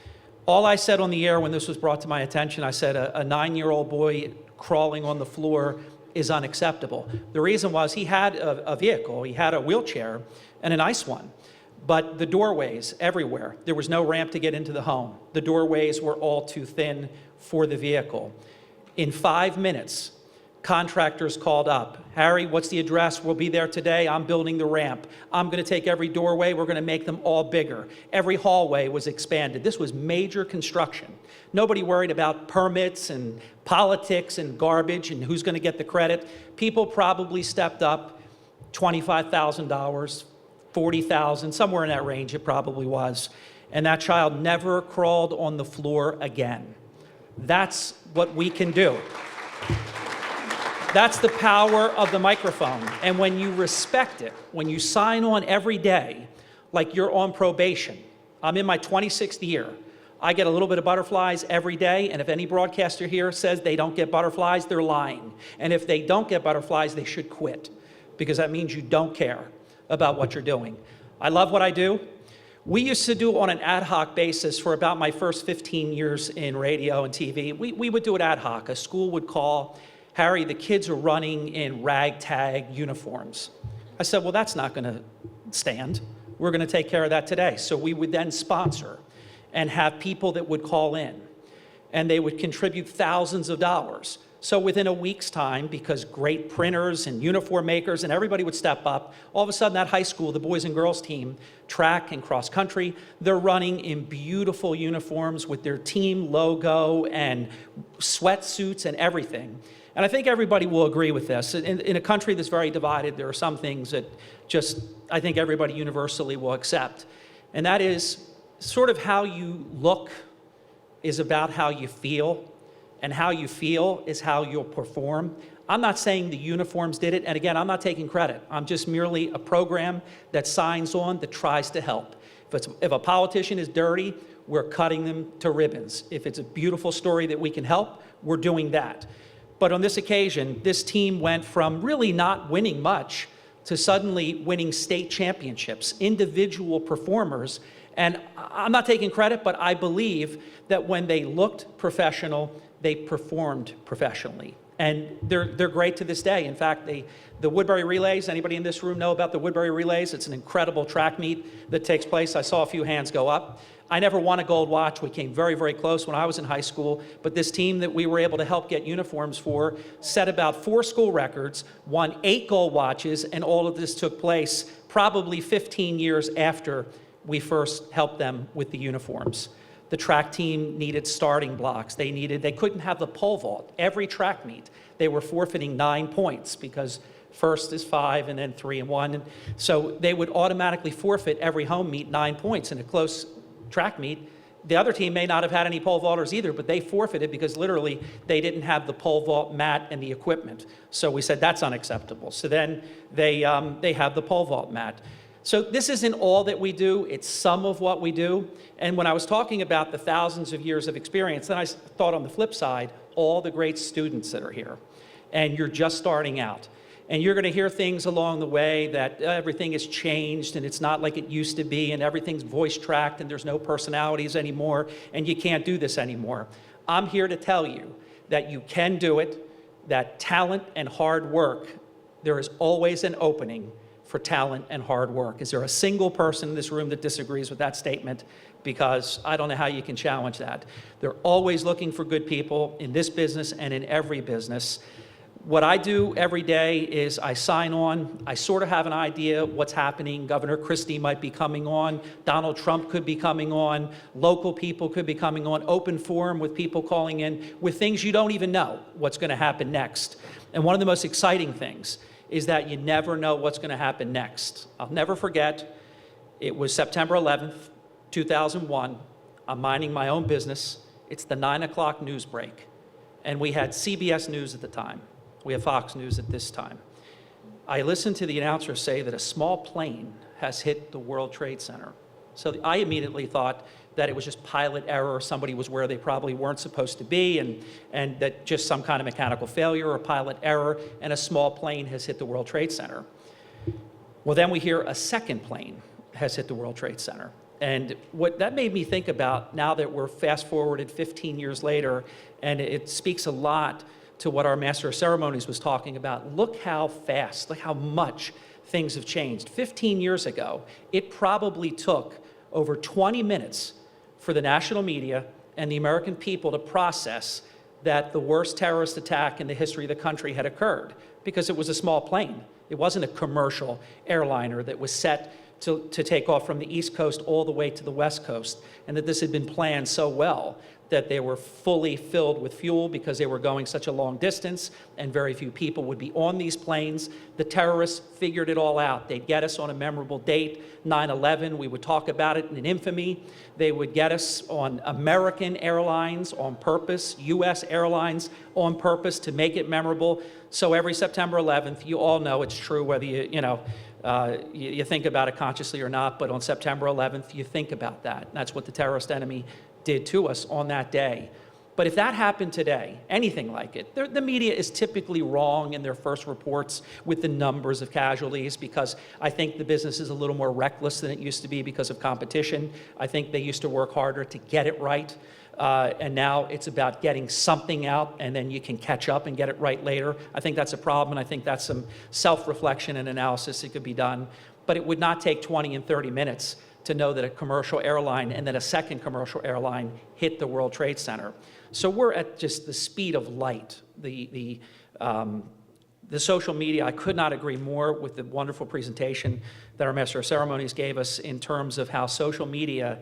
All I said on the air when this was brought to my attention, I said a 9-year-old boy crawling on the floor is unacceptable. The reason was he had a vehicle, he had a wheelchair, and a nice one. But the doorways everywhere, there was no ramp to get into the home. The doorways were all too thin for the vehicle. In 5 minutes, contractors called up. Harry, what's the address? We'll be there today. I'm building the ramp. I'm going to take every doorway. We're going to make them all bigger. Every hallway was expanded. This was major construction. Nobody worried about permits and politics and garbage and who's going to get the credit. People probably stepped up $25,000, $40,000, somewhere in that range it probably was. And that child never crawled on the floor again. That's what we can do. That's the power of the microphone. And when you respect it, when you sign on every day, like you're on probation. I'm in my 26th year. I get a little bit of butterflies every day, and if any broadcaster here says they don't get butterflies, they're lying. And if they don't get butterflies, they should quit, because that means you don't care about what you're doing. I love what I do. We used to do it on an ad hoc basis for about my first 15 years in radio and TV. We would do it ad hoc. A school would call, Harry, the kids are running in ragtag uniforms. I said, well, that's not going to stand. We're going to take care of that today. So we would then sponsor and have people that would call in, and they would contribute thousands of dollars So within a week's time, because great printers and uniform makers and everybody would step up, all of a sudden that high school, the boys and girls team, track and cross country, they're running in beautiful uniforms with their team logo and sweatsuits and everything. And I think everybody will agree with this. In a country that's very divided, there are some things that just, I think everybody universally will accept. And that is sort of how you look is about how you feel, and how you feel is how you'll perform. I'm not saying the uniforms did it, and again, I'm not taking credit. I'm just merely a program that signs on, that tries to help. If a politician is dirty, we're cutting them to ribbons. If it's a beautiful story that we can help, we're doing that. But on this occasion, this team went from really not winning much to suddenly winning state championships, individual performers. And I'm not taking credit, but I believe that when they looked professional, they performed professionally. And they're great to this day. In fact, the Woodbury Relays, anybody in this room know about the Woodbury Relays? It's an incredible track meet that takes place. I saw a few hands go up. I never won a gold watch. We came very, very close when I was in high school. But this team that we were able to help get uniforms for set about 4 school records, won 8 gold watches, and all of this took place probably 15 years after we first helped them with the uniforms. The track team needed starting blocks. They couldn't have the pole vault. Every track meet, they were forfeiting 9 points because first is 5 and then 3 and 1. And so they would automatically forfeit every home meet 9 points in a close track meet. The other team may not have had any pole vaulters either, but they forfeited because literally they didn't have the pole vault mat and the equipment. So we said that's unacceptable. So then they have the pole vault mat. So this isn't all that we do, it's some of what we do. And when I was talking about the thousands of years of experience, then I thought on the flip side, all the great students that are here. And you're just starting out. And you're going to hear things along the way that everything has changed and it's not like it used to be and everything's voice tracked and there's no personalities anymore and you can't do this anymore. I'm here to tell you that you can do it, that talent and hard work, there is always an opening for talent and hard work. Is there a single person in this room that disagrees with that statement? Because I don't know how you can challenge that. They're always looking for good people in this business and in every business. What I do every day is I sign on. I sort of have an idea what's happening. Governor Christie might be coming on. Donald Trump could be coming on. Local people could be coming on. Open forum with people calling in with things you don't even know what's going to happen next. And one of the most exciting things is that you never know what's going to happen next. I'll never forget, it was September 11th, 2001. I'm minding my own business. It's the 9 o'clock news break. And we had CBS News at the time. We have Fox News at this time. I listened to the announcer say that a small plane has hit the World Trade Center. So I immediately thought that it was just pilot error, somebody was where they probably weren't supposed to be, and that just some kind of mechanical failure or pilot error, and a small plane has hit the World Trade Center. Well, then we hear a second plane has hit the World Trade Center. And what that made me think about, now that we're fast forwarded 15 years later, and it speaks a lot to what our Master of Ceremonies was talking about. Look how fast, look how much things have changed. 15 years ago, it probably took over 20 minutes for the national media and the American people to process that the worst terrorist attack in the history of the country had occurred, because it was a small plane. It wasn't a commercial airliner that was set to take off from the East Coast all the way to the West Coast, and that this had been planned so well that they were fully filled with fuel because they were going such a long distance and very few people would be on these planes. The terrorists figured it all out. They'd get us on a memorable date, 9/11. We would talk about it in infamy. They would get us on American Airlines on purpose, US Airlines on purpose to make it memorable. So every September 11th, you all know it's true whether you think about it consciously or not, but on September 11th, you think about that. That's what the terrorist enemy did to us on that day. But if that happened today, anything like it, the media is typically wrong in their first reports with the numbers of casualties, because I think the business is a little more reckless than it used to be because of competition. I think they used to work harder to get it right. And now it's about getting something out, and then you can catch up and get it right later. I think that's a problem, and I think that's some self-reflection and analysis that could be done. But it would not take 20 and 30 minutes to know that a commercial airline and then a second commercial airline hit the World Trade Center. So we're at just the speed of light. The social media, I could not agree more with the wonderful presentation that our Master of Ceremonies gave us in terms of how social media,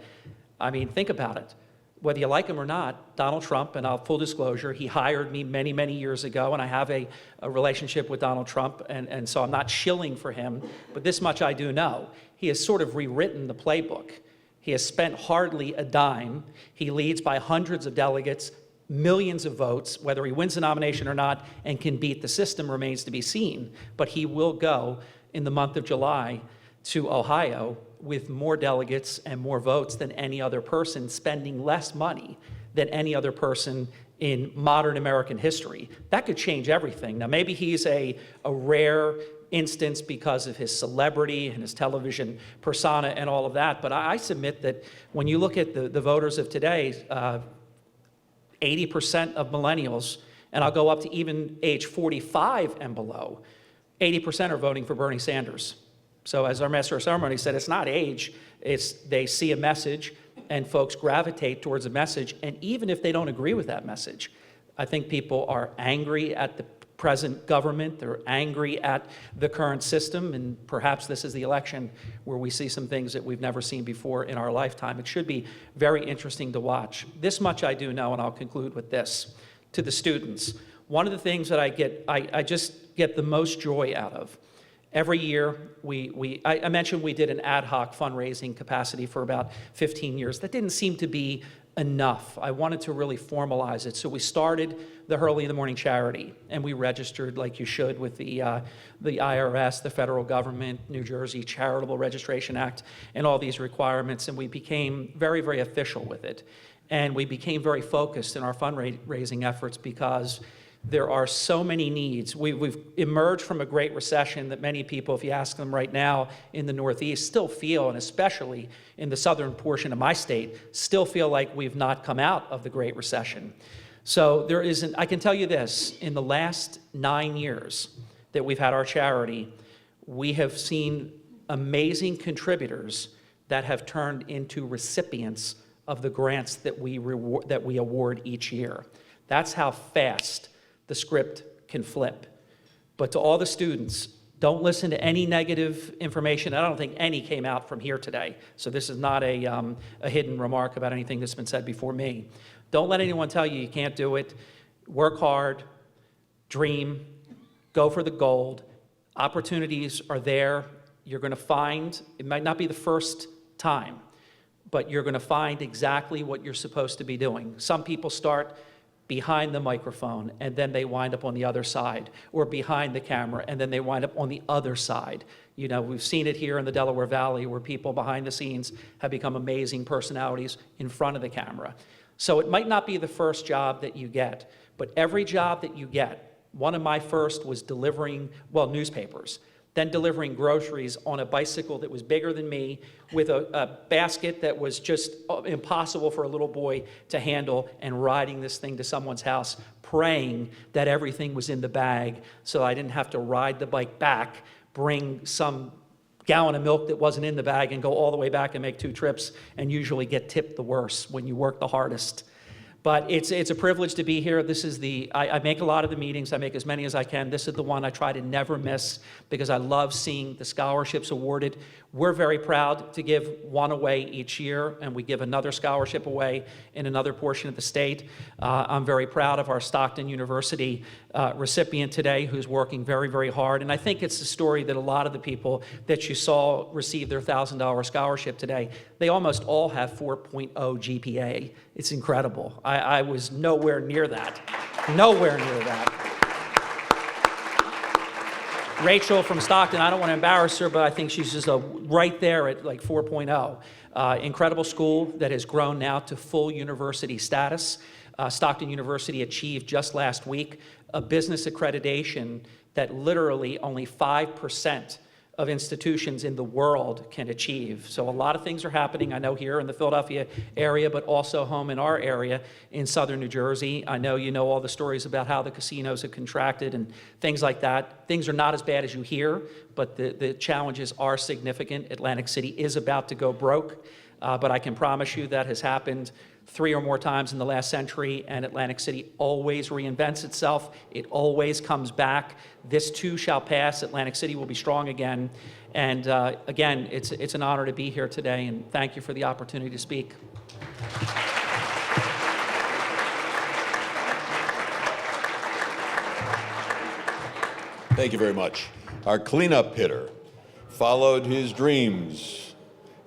I mean, think about it. Whether you like him or not, Donald Trump, and full disclosure, he hired me many, many years ago, and I have a relationship with Donald Trump, and so I'm not shilling for him, but this much I do know. He has sort of rewritten the playbook. He has spent hardly a dime. He leads by hundreds of delegates, millions of votes. Whether he wins the nomination or not and can beat the system remains to be seen, but he will go in the month of July to Ohio with more delegates and more votes than any other person, spending less money than any other person in modern American history. That could change everything. Now, maybe he's a rare instance because of his celebrity and his television persona and all of that, but I submit that when you look at the voters of today, 80% of millennials, and I'll go up to even age 45 and below, 80% are voting for Bernie Sanders. So as our Master of Ceremonies said, it's not age, it's they see a message and folks gravitate towards a message, and even if they don't agree with that message, I think people are angry at the present government, they're angry at the current system, and perhaps this is the election where we see some things that we've never seen before in our lifetime. It should be very interesting to watch. This much I do know, and I'll conclude with this. To the students, one of the things that I just get the most joy out of, every year, I mentioned we did an ad hoc fundraising capacity for about 15 years. That didn't seem to be enough. I wanted to really formalize it. So we started the Early in the Morning Charity, and we registered like you should with the IRS, the federal government, New Jersey Charitable Registration Act, and all these requirements, and we became very, very official with it. And we became very focused in our fundraising efforts because there are so many needs. We've emerged from a great recession that many people, if you ask them right now in the Northeast, still feel, and especially in the southern portion of my state, still feel like we've not come out of the Great Recession. So there isn't, I can tell you this, in the last 9 years that we've had our charity, we have seen amazing contributors that have turned into recipients of the grants that we award each year. That's how fast the script can flip. But to all the students, don't listen to any negative information. I don't think any came out from here today. So this is not a hidden remark about anything that's been said before me. Don't let anyone tell you you can't do it. Work hard, dream, go for the gold. Opportunities are there. You're gonna find, it might not be the first time, but you're gonna find exactly what you're supposed to be doing. Some people start behind the microphone, and then they wind up on the other side, or behind the camera, and then they wind up on the other side. You know, we've seen it here in the Delaware Valley where people behind the scenes have become amazing personalities in front of the camera. So it might not be the first job that you get, but every job that you get, one of my first was delivering, well, newspapers, then delivering groceries on a bicycle that was bigger than me with a basket that was just impossible for a little boy to handle, and riding this thing to someone's house, praying that everything was in the bag so I didn't have to ride the bike back, bring some gallon of milk that wasn't in the bag and go all the way back and make 2 trips and usually get tipped the worst when you work the hardest. But it's a privilege to be here. This is I make a lot of the meetings. I make as many as I can. This is the one I try to never miss because I love seeing the scholarships awarded. We're very proud to give one away each year, and we give another scholarship away in another portion of the state. I'm very proud of our Stockton University recipient today who's working very, very hard. And I think it's the story that a lot of the people that you saw receive their $1,000 scholarship today, they almost all have 4.0 GPA. It's incredible. I was nowhere near that. Nowhere near that. Rachel from Stockton, I don't want to embarrass her, but I think she's just right there at like 4.0. Incredible school that has grown now to full university status. Stockton University achieved just last week a business accreditation that literally only 5% of institutions in the world can achieve. So a lot of things are happening, I know, here in the Philadelphia area, but also home in our area in southern New Jersey. I know you know all the stories about how the casinos have contracted and things like that. Things are not as bad as you hear, but the challenges are significant. Atlantic City is about to go broke, but I can promise you that has happened 3 or more times in the last century, and Atlantic City always reinvents itself. It always comes back. This too shall pass. Atlantic City will be strong again. And again, it's an honor to be here today, and thank you for the opportunity to speak. Thank you very much. Our cleanup hitter followed his dreams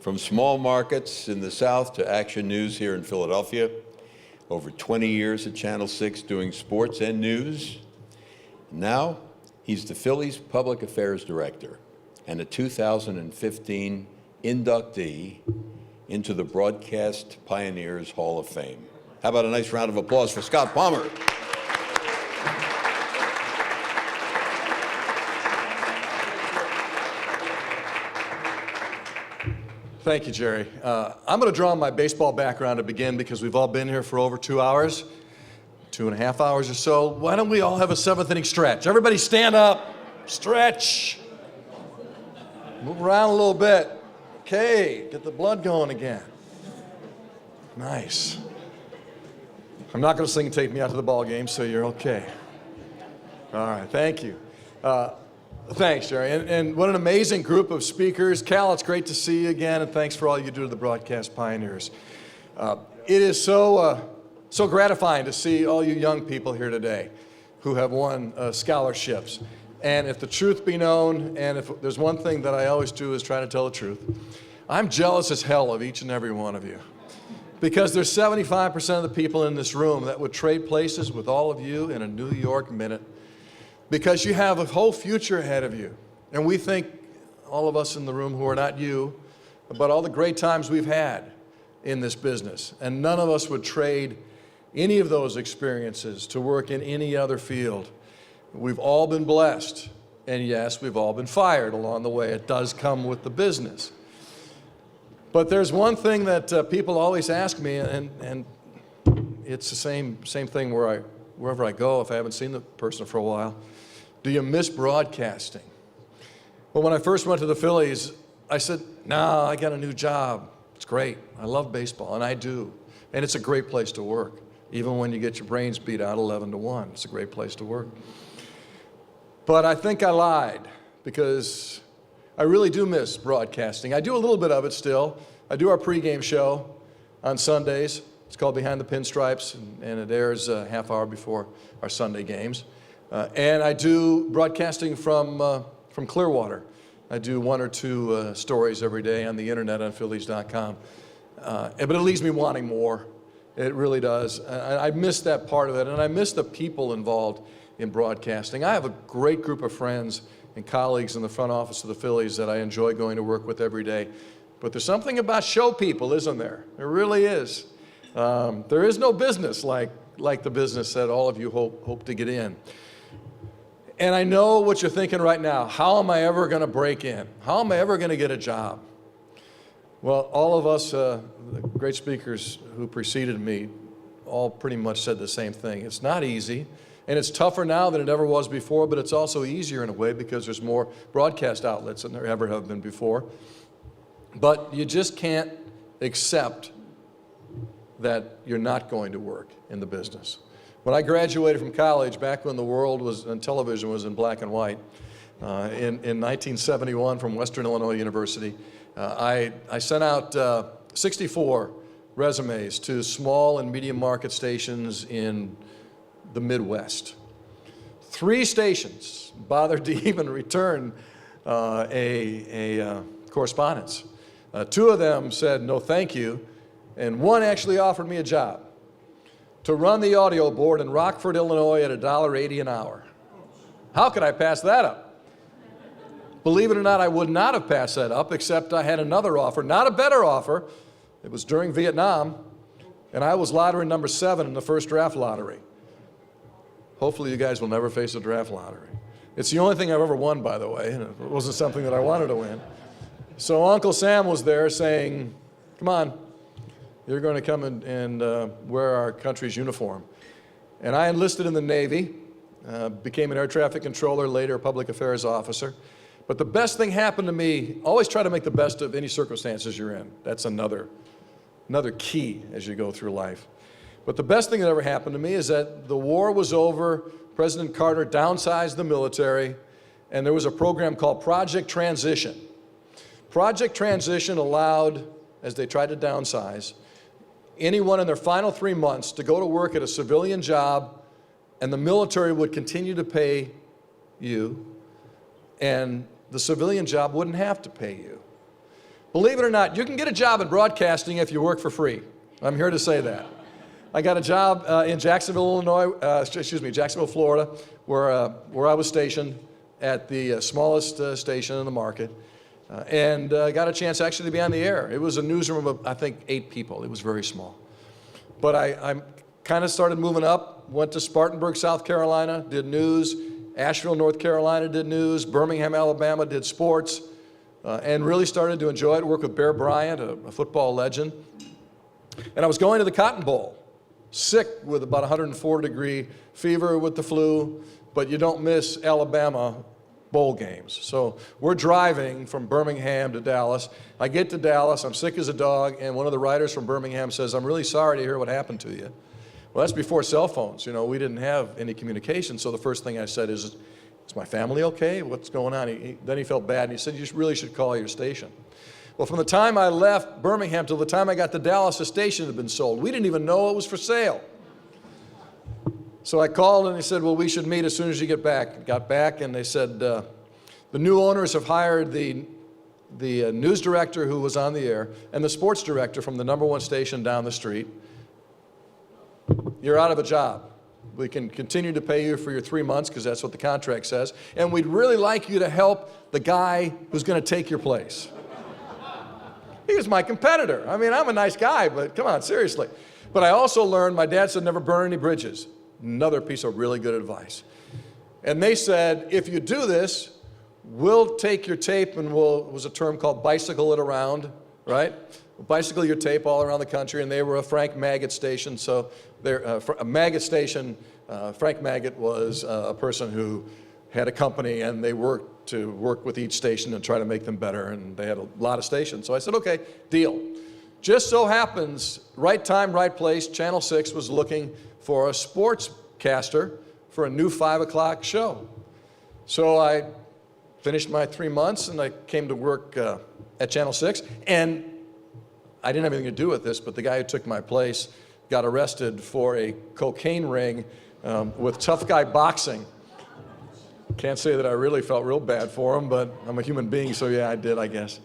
from small markets in the South to Action News here in Philadelphia. Over 20 years at Channel 6 doing sports and news. Now he's the Phillies Public Affairs Director and a 2015 inductee into the Broadcast Pioneers Hall of Fame. How about a nice round of applause for Scott Palmer? Thank you, Jerry. I'm going to draw on my baseball background to begin because we've all been here for over 2 hours, 2.5 hours or so. Why don't we all have a 7th inning stretch? Everybody stand up, stretch, move around a little bit. Okay, get the blood going again. Nice. I'm not going to sing Take Me Out to the Ball Game, so you're okay. All right, thank you. Thanks, Jerry. And what an amazing group of speakers. Cal, it's great to see you again, and thanks for all you do to the Broadcast Pioneers. It is so gratifying to see all you young people here today who have won scholarships. And if the truth be known, and if there's one thing that I always do is try to tell the truth, I'm jealous as hell of each and every one of you. Because there's 75% of the people in this room that would trade places with all of you in a New York minute. Because you have a whole future ahead of you. And we think, all of us in the room who are not you, about all the great times we've had in this business. And none of us would trade any of those experiences to work in any other field. We've all been blessed. And yes, we've all been fired along the way. It does come with the business. But there's one thing that people always ask me, and it's the same thing wherever I go if I haven't seen the person for a while. Do you miss broadcasting? Well, when I first went to the Phillies, I said, no, I got a new job. It's great. I love baseball, and I do. And it's a great place to work. Even when you get your brains beat out 11-1, it's a great place to work. But I think I lied, because I really do miss broadcasting. I do a little bit of it still. I do our pregame show on Sundays. It's called Behind the Pinstripes, and it airs a half hour before our Sunday games. And I do broadcasting from Clearwater. I do 1 or 2 stories every day on the internet on Phillies.com. But it leaves me wanting more. It really does. I miss that part of it, and I miss the people involved in broadcasting. I have a great group of friends and colleagues in the front office of the Phillies that I enjoy going to work with every day. But there's something about show people, isn't there? There really is. There is no business like the business that all of you hope to get in. And I know what you're thinking right now. How am I ever going to break in? How am I ever going to get a job? Well, all of us, the great speakers who preceded me, all pretty much said the same thing. It's not easy, and it's tougher now than it ever was before, but it's also easier in a way because there's more broadcast outlets than there ever have been before. But you just can't accept that you're not going to work in the business. When I graduated from college, back when the world was, and television was in black and white, in 1971 from Western Illinois University, I sent out 64 resumes to small and medium market stations in the Midwest. 3 stations bothered to even return a correspondence. 2 of them said no thank you, and 1 actually offered me a job to run the audio board in Rockford, Illinois at $1.80 an hour. How could I pass that up? Believe it or not, I would not have passed that up, except I had another offer, not a better offer. It was during Vietnam, and I was lottery number 7 in the first draft lottery. Hopefully you guys will never face a draft lottery. It's the only thing I've ever won, by the way, and it wasn't something that I wanted to win. So Uncle Sam was there saying, come on, you're going to come and wear our country's uniform. And I enlisted in the Navy, became an air traffic controller, later a public affairs officer. But the best thing happened to me, always try to make the best of any circumstances you're in. That's another key as you go through life. But the best thing that ever happened to me is that the war was over, President Carter downsized the military, and there was a program called Project Transition. Project Transition allowed, as they tried to downsize, anyone in their final 3 months to go to work at a civilian job, and the military would continue to pay you, and the civilian job wouldn't have to pay you. Believe it or not, you can get a job in broadcasting if you work for free. I'm here to say that. I got a job in Jacksonville, Jacksonville, Florida, where I was stationed at the smallest station in the market, and got a chance actually to be on the air. It was a newsroom of, I think, 8 people. It was very small. But I kind of started moving up, went to Spartanburg, South Carolina, did news, Asheville, North Carolina did news, Birmingham, Alabama did sports, and really started to enjoy it, work with Bear Bryant, a football legend. And I was going to the Cotton Bowl, sick with about 104-degree fever with the flu, but you don't miss Alabama bowl games. So we're driving from Birmingham to Dallas. I get to Dallas, I'm sick as a dog, and one of the writers from Birmingham says, I'm really sorry to hear what happened to you. Well, that's before cell phones. You know, we didn't have any communication, so the first thing I said is my family okay? What's going on? Then he felt bad, and he said, you really should call your station. Well, from the time I left Birmingham till the time I got to Dallas, the station had been sold. We didn't even know it was for sale. So I called, and they said, well, we should meet as soon as you get back. Got back, and they said, the new owners have hired the news director who was on the air and the sports director from the #1 station down the street. You're out of a job. We can continue to pay you for your 3 months because that's what the contract says. And we'd really like you to help the guy who's going to take your place. He was my competitor. I mean, I'm a nice guy, but come on, seriously. But I also learned, my dad said, never burn any bridges. Another piece of really good advice. And they said, if you do this, we'll take your tape and it was a term called bicycle it around, right? Bicycle your tape all around the country, and they were a Frank Maggot station, so they're a Maggot station. Frank Maggot was a person who had a company, and they worked with each station and try to make them better, and they had a lot of stations. So I said, okay, deal. Just so happens, right time, right place, Channel 6 was looking for a sportscaster for a new 5 o'clock show. So I finished my 3 months, and I came to work at Channel 6, and I didn't have anything to do with this, but the guy who took my place got arrested for a cocaine ring with tough guy boxing. Can't say that I really felt real bad for him, but I'm a human being, so yeah, I did, I guess.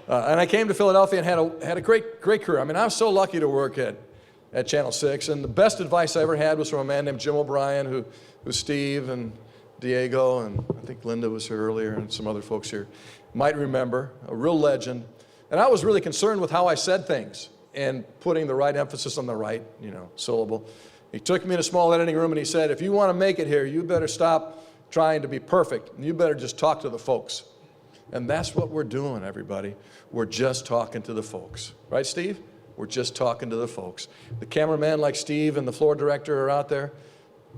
And I came to Philadelphia and had a great career. I mean, I was so lucky to work at Channel 6, and the best advice I ever had was from a man named Jim O'Brien, who Steve and Diego, and I think Linda was here earlier, and some other folks here might remember, a real legend. And I was really concerned with how I said things and putting the right emphasis on the right, syllable. He took me in a small editing room and he said, if you want to make it here, you better stop trying to be perfect. You better just talk to the folks. And that's what we're doing, everybody. We're just talking to the folks. Right, Steve? We're just talking to the folks. The cameraman like Steve and the floor director are out there.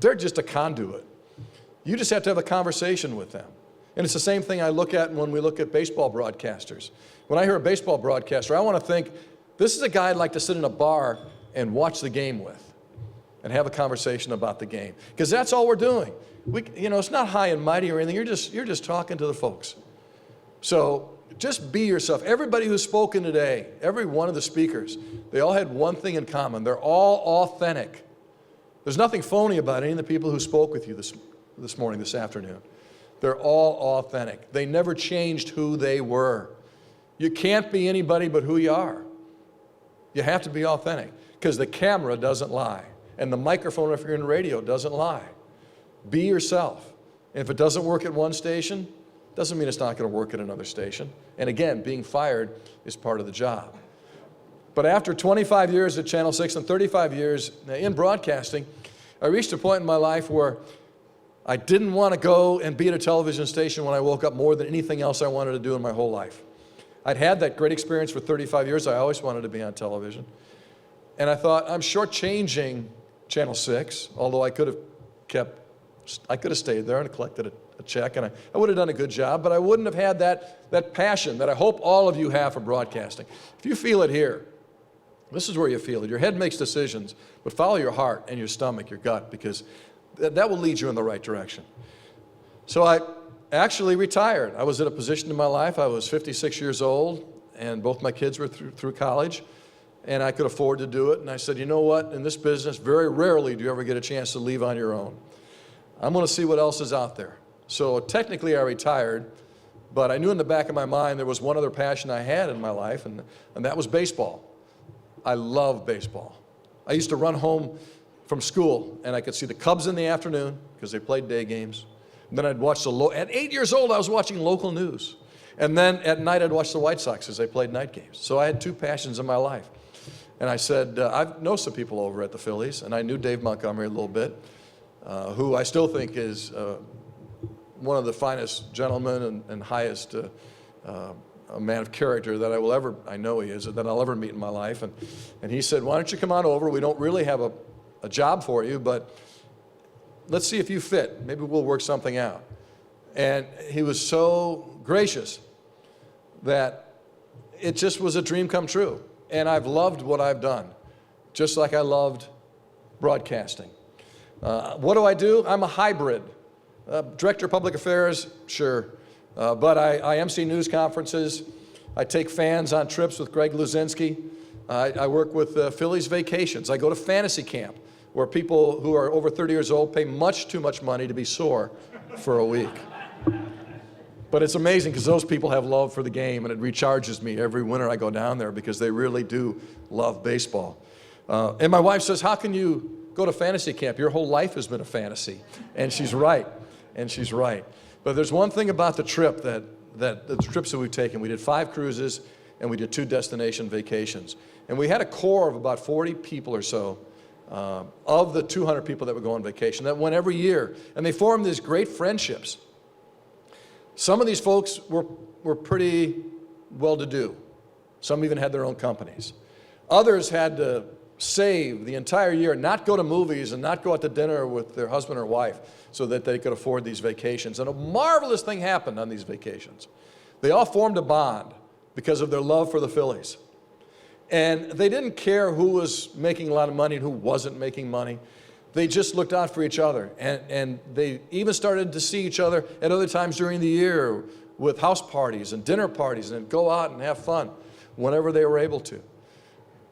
They're just a conduit. You just have to have a conversation with them. And it's the same thing I look at when we look at baseball broadcasters. When I hear a baseball broadcaster, I want to think, this is a guy I'd like to sit in a bar and watch the game with and have a conversation about the game. Because that's all we're doing. It's not high and mighty or anything. You're just talking to the folks. So just be yourself. Everybody who's spoken today, every one of the speakers, they all had one thing in common. They're all authentic. There's nothing phony about any of the people who spoke with you this morning, this afternoon. They're all authentic. They never changed who they were. You can't be anybody but who you are. You have to be authentic because the camera doesn't lie and the microphone, if you're in radio, doesn't lie. Be yourself. And if it doesn't work at one station, doesn't mean it's not going to work at another station. And again, being fired is part of the job. But after 25 years at Channel 6 and 35 years in broadcasting, I reached a point in my life where I didn't want to go and be at a television station when I woke up more than anything else I wanted to do in my whole life. I'd had that great experience for 35 years. I always wanted to be on television. And I thought, I'm shortchanging Channel 6, although I could have stayed there and collected a check, and I would have done a good job, but I wouldn't have had that passion that I hope all of you have for broadcasting. If you feel it here, this is where you feel it. Your head makes decisions, but follow your heart and your stomach, your gut, because that will lead you in the right direction. So I actually retired. I was at a position in my life, I was 56 years old, and both my kids were through college, and I could afford to do it. And I said, you know what, in this business, very rarely do you ever get a chance to leave on your own. I'm going to see what else is out there. So technically I retired, but I knew in the back of my mind there was one other passion I had in my life, and that was baseball. I love baseball. I used to run home from school, and I could see the Cubs in the afternoon because they played day games. And then I'd watch at 8 years old, I was watching local news. And then at night, I'd watch the White Sox as they played night games. So I had two passions in my life. And I said, I know some people over at the Phillies, and I knew Dave Montgomery a little bit, who I still think is one of the finest gentlemen and highest a man of character that I know he is, that I'll ever meet in my life. And he said, why don't you come on over? We don't really have a job for you, but let's see if you fit. Maybe we'll work something out. And he was so gracious that it just was a dream come true. And I've loved what I've done, just like I loved broadcasting. What do? I'm a hybrid. Director of Public Affairs, sure. But I MC news conferences. I take fans on trips with Greg Luzinski. I work with Phillies Vacations. I go to fantasy camp, where people who are over 30 years old pay much too much money to be sore for a week. But it's amazing because those people have love for the game, and it recharges me every winter I go down there because they really do love baseball. And my wife says, how can you go to fantasy camp? Your whole life has been a fantasy. And she's right. And she's right. But there's one thing about the trip the trips that we've taken. We did 5 cruises, and we did 2 destination vacations. And we had a core of about 40 people or so of the 200 people that would go on vacation that went every year. And they formed these great friendships. Some of these folks were pretty well-to-do. Some even had their own companies. Others had to save the entire year, not go to movies and not go out to dinner with their husband or wife so that they could afford these vacations. And a marvelous thing happened on these vacations. They all formed a bond because of their love for the Phillies. And they didn't care who was making a lot of money and who wasn't making money. They just looked out for each other. And they even started to see each other at other times during the year with house parties and dinner parties and go out and have fun whenever they were able to.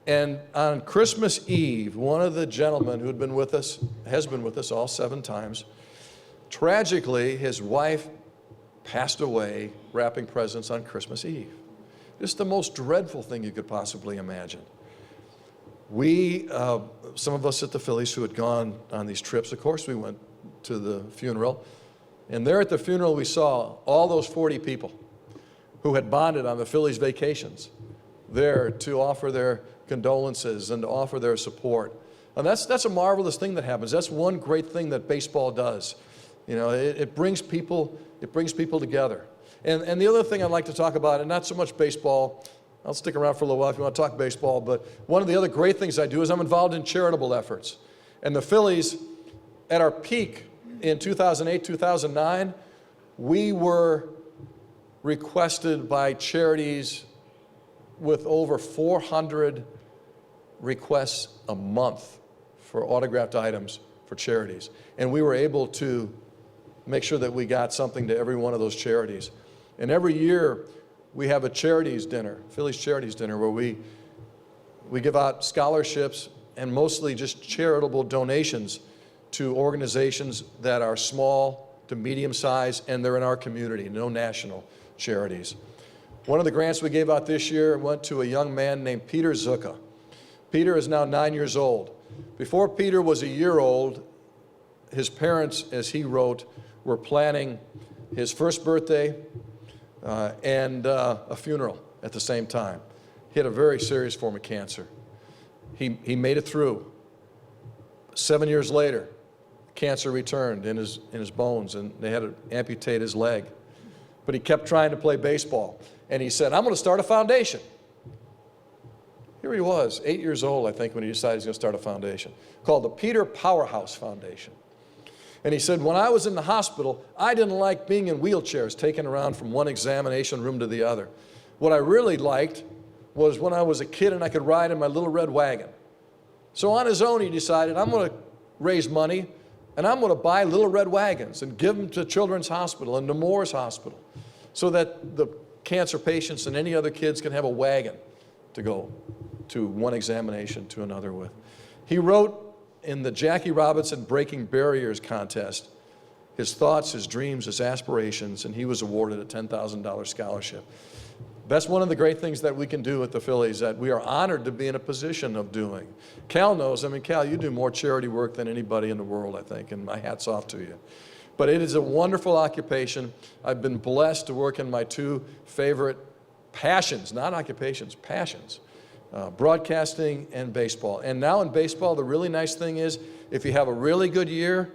And on Christmas Eve, one of the gentlemen who had been with us, has been with us all 7 times, tragically, his wife passed away wrapping presents on Christmas Eve. It's the most dreadful thing you could possibly imagine. We, some of us at the Phillies who had gone on these trips, of course we went to the funeral. And there at the funeral we saw all those 40 people who had bonded on the Phillies vacations there to offer their condolences and to offer their support. And that's a marvelous thing that happens. That's one great thing that baseball does. You know, it brings people together. And the other thing I'd like to talk about, and not so much baseball, I'll stick around for a little while if you want to talk baseball, but one of the other great things I do is I'm involved in charitable efforts. And the Phillies, at our peak in 2008, 2009, we were requested by charities with over 400 requests a month for autographed items for charities. And we were able to make sure that we got something to every one of those charities. And every year we have a charities dinner, Phillies Charities Dinner, where we give out scholarships and mostly just charitable donations to organizations that are small to medium size, and they're in our community, no national charities. One of the grants we gave out this year went to a young man named Peter Zucca. Peter is now 9 years old. Before Peter was a year old, his parents, as he wrote, were planning his first birthday and a funeral at the same time. He had a very serious form of cancer. He made it through. 7 years later, cancer returned in his bones, and they had to amputate his leg. But he kept trying to play baseball. And he said, I'm going to start a foundation. Here he was, 8 years old, I think, when he decided he was going to start a foundation called the Peter Powerhouse Foundation. And he said, when I was in the hospital, I didn't like being in wheelchairs, taken around from one examination room to the other. What I really liked was when I was a kid and I could ride in my little red wagon. So on his own, he decided, I'm going to raise money, and I'm going to buy little red wagons and give them to Children's Hospital and to Moore's Hospital so that the cancer patients and any other kids can have a wagon to go to one examination to another with. He wrote in the Jackie Robinson Breaking Barriers contest his thoughts, his dreams, his aspirations, and he was awarded a $10,000 scholarship. That's one of the great things that we can do at the Phillies that we are honored to be in a position of doing. Cal knows, I mean, Cal, you do more charity work than anybody in the world, I think, and my hat's off to you. But it is a wonderful occupation. I've been blessed to work in my two favorite passions, not occupations, passions, broadcasting and baseball. And now in baseball, the really nice thing is if you have a really good year,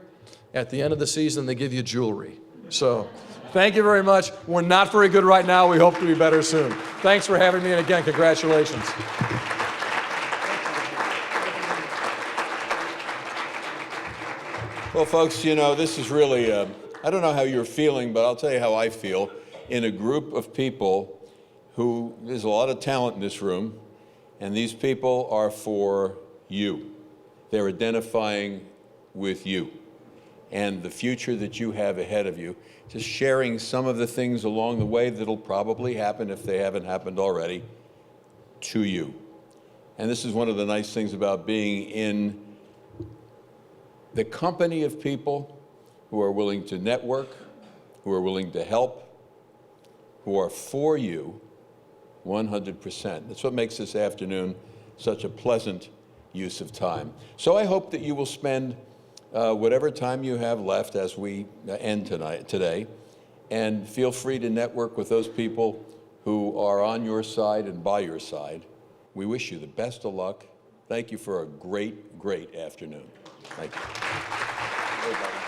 at the end of the season, they give you jewelry. So thank you very much. We're not very good right now. We hope to be better soon. Thanks for having me, and again, congratulations. Well, folks, you know, this is really, I don't know how you're feeling, but I'll tell you how I feel. In a group of people who, there's a lot of talent in this room, and these people are for you. They're identifying with you and the future that you have ahead of you. Just sharing some of the things along the way that'll probably happen, if they haven't happened already, to you. And this is one of the nice things about being in the company of people who are willing to network, who are willing to help, who are for you 100%. That's what makes this afternoon such a pleasant use of time. So I hope that you will spend whatever time you have left as we end today, and feel free to network with those people who are on your side and by your side. We wish you the best of luck. Thank you for a great, great afternoon. Thank you.